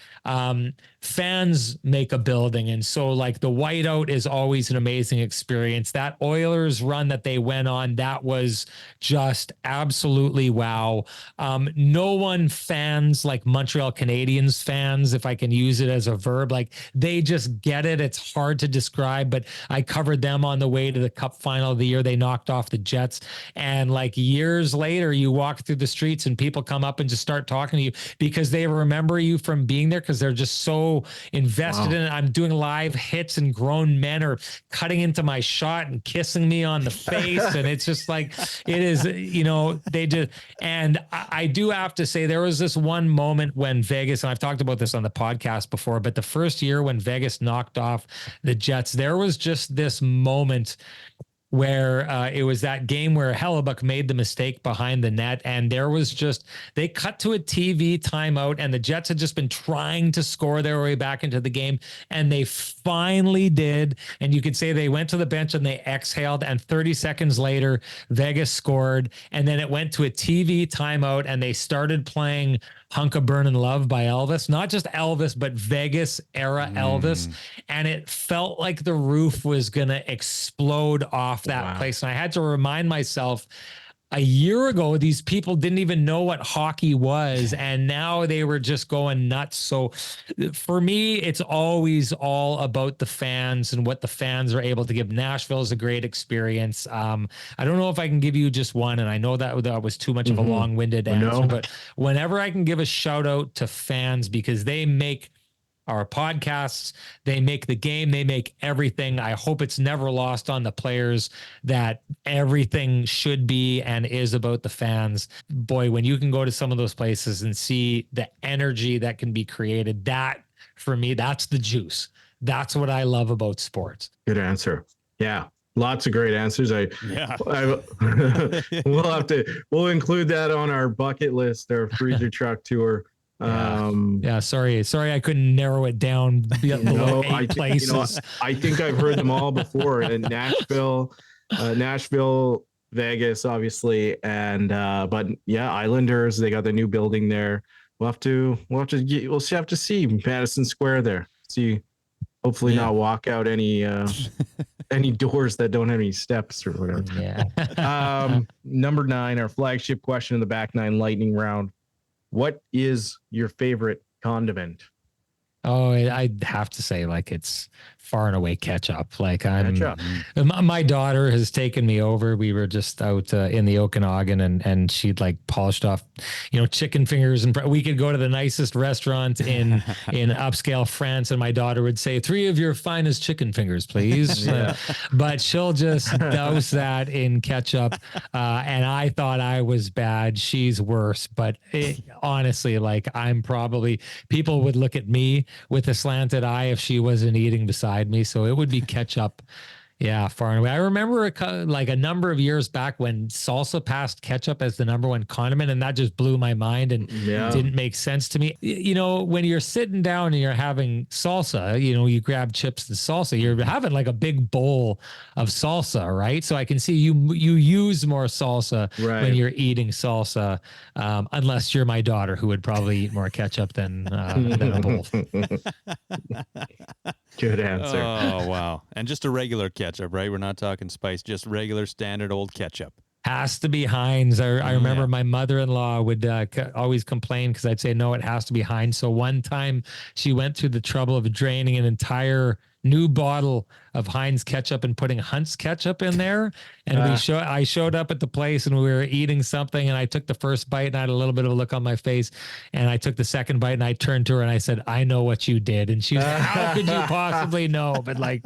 Fans make a building. And so like the whiteout is always an amazing experience. That Oilers run that they went on, that was just absolutely wow. No one fans like Montreal Canadiens fans, if I can use it as a verb, like they just get it. It's hard to describe, but I covered them on the way to the Cup final of the year. They knocked off the Jets. And like years later, you walk through the streets and people come up and just start talking to you because they remember you from being there because they're just so invested in it. I'm doing live hits and grown men are cutting into my shot and kissing me on the face. And it's just like, it is, they just, and I do have to say there was this one moment when Vegas, and I've talked about this on the podcast before, but the first year when Vegas knocked off the Jets, there was just this moment where it was that game where Hellebuck made the mistake behind the net. And there was just, they cut to a TV timeout and the Jets had just been trying to score their way back into the game. And they finally did. And you could say they went to the bench and they exhaled. And 30 seconds later, Vegas scored. And then it went to a TV timeout and they started playing Hunk of Burnin' Love by Elvis, not just Elvis, but Vegas era Elvis. And it felt like the roof was going to explode off that place. And I had to remind myself, a year ago, these people didn't even know what hockey was, and now they were just going nuts. So for me, it's always all about the fans and what the fans are able to give. Nashville is a great experience. I don't know if I can give you just one, and I know that was too much of a long-winded answer, but whenever I can give a shout out to fans because they make our podcasts, they make the game, they make everything. I hope it's never lost on the players that everything should be and is about the fans. Boy, when you can go to some of those places and see the energy that can be created, that for me, that's the juice. That's what I love about sports. Good answer. Yeah. Lots of great answers. We'll include that on our bucket list, our freezer truck tour. Sorry, I couldn't narrow it down below 8 places. I think I've heard them all before. And Nashville, Vegas, obviously, and but yeah, Islanders. They got the new building there. We'll have to see Madison Square there. See, hopefully not walk out any doors that don't have any steps or whatever. Yeah. Number 9, our flagship question in the back 9 lightning round. What is your favorite condiment? Oh, I'd have to say like it's far and away ketchup. Like my daughter has taken me over. We were just out in the Okanagan and she'd like polished off, chicken fingers, and we could go to the nicest restaurant in upscale France. And my daughter would say, 3 of your finest chicken fingers, please. But she'll just douse that in ketchup. And I thought I was bad. She's worse. But honestly, like people would look at me with a slanted eye if she wasn't eating beside me. So it would be ketchup. Yeah, far and away. I remember like a number of years back when salsa passed ketchup as the number 1 condiment, and that just blew my mind and didn't make sense to me. When you're sitting down and you're having salsa, you grab chips and salsa, you're having like a big bowl of salsa, right? So I can see you use more salsa when you're eating salsa, unless you're my daughter, who would probably eat more ketchup than a bowl. Good answer. Oh, wow. And just a regular ketchup, right? We're not talking spice, just regular standard old ketchup. Has to be Heinz. I remember my mother-in-law would always complain because I'd say, no, it has to be Heinz. So one time she went through the trouble of draining an entire new bottle of Heinz ketchup and putting Hunt's ketchup in there. And I showed up at the place and we were eating something, and I took the first bite and I had a little bit of a look on my face, and I took the second bite and I turned to her and I said, I know what you did. And she was like, how could you possibly know? But like,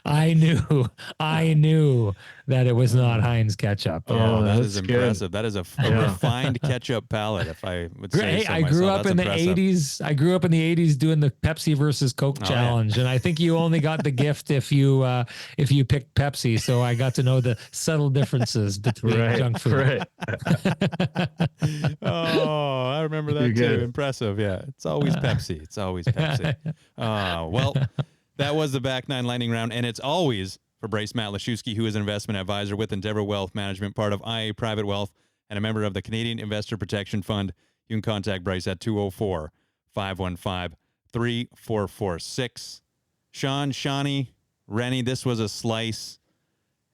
I knew that it was not Heinz ketchup. Oh, that is impressive. That is a refined ketchup palate, if I would say so. I grew up in the 80s. I grew up in the 80s doing the Pepsi versus Coke challenge. And I think you only got the gift if you picked Pepsi. So I got to know the subtle differences between junk food. Right. Oh, I remember that too. Impressive. Yeah. It's always Pepsi. Well, that was the back 9 lightning round. And it's always for Bryce Matlashewski, who is an investment advisor with Endeavor Wealth Management, part of IA Private Wealth. and a member of the Canadian Investor Protection Fund. You can contact Bryce at 204-515-3446. Sean, Shawnee, Rennie, this was a slice.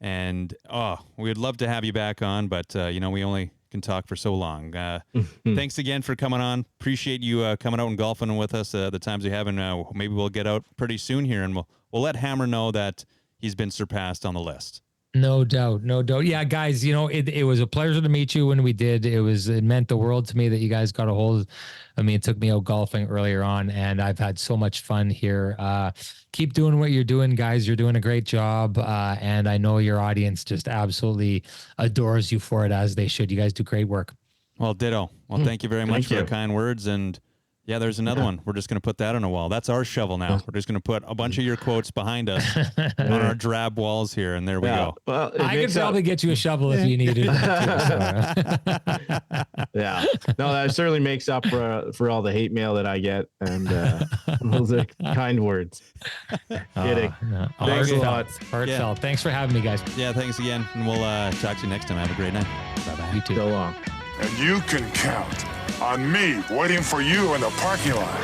And, we'd love to have you back on, but, we only can talk for so long. Thanks again for coming on. Appreciate you coming out and golfing with us the times we have, and maybe we'll get out pretty soon here, and we'll let Hammer know that he's been surpassed on the list. No doubt. Yeah, guys, it was a pleasure to meet you when we did. It meant the world to me that you guys got a hold of me. It took me out golfing earlier on, and I've had so much fun here. Keep doing what you're doing, guys. You're doing a great job, and I know your audience just absolutely adores you for it, as they should. You guys do great work. Well, ditto. Well, thank you very much for the kind words, and yeah, there's another one. We're just going to put that on a wall. That's our shovel now. We're just going to put a bunch of your quotes behind us on our drab walls here, and there we go. Well, I could probably get you a shovel if you needed it. Yeah. No, that certainly makes up for all the hate mail that I get, and those are kind words. Kidding. Thanks a lot. Heartfelt. Yeah. Thanks for having me, guys. Yeah, thanks again, and we'll talk to you next time. Have a great night. Bye-bye. You too. So long. And you can count on me waiting for you in the parking lot.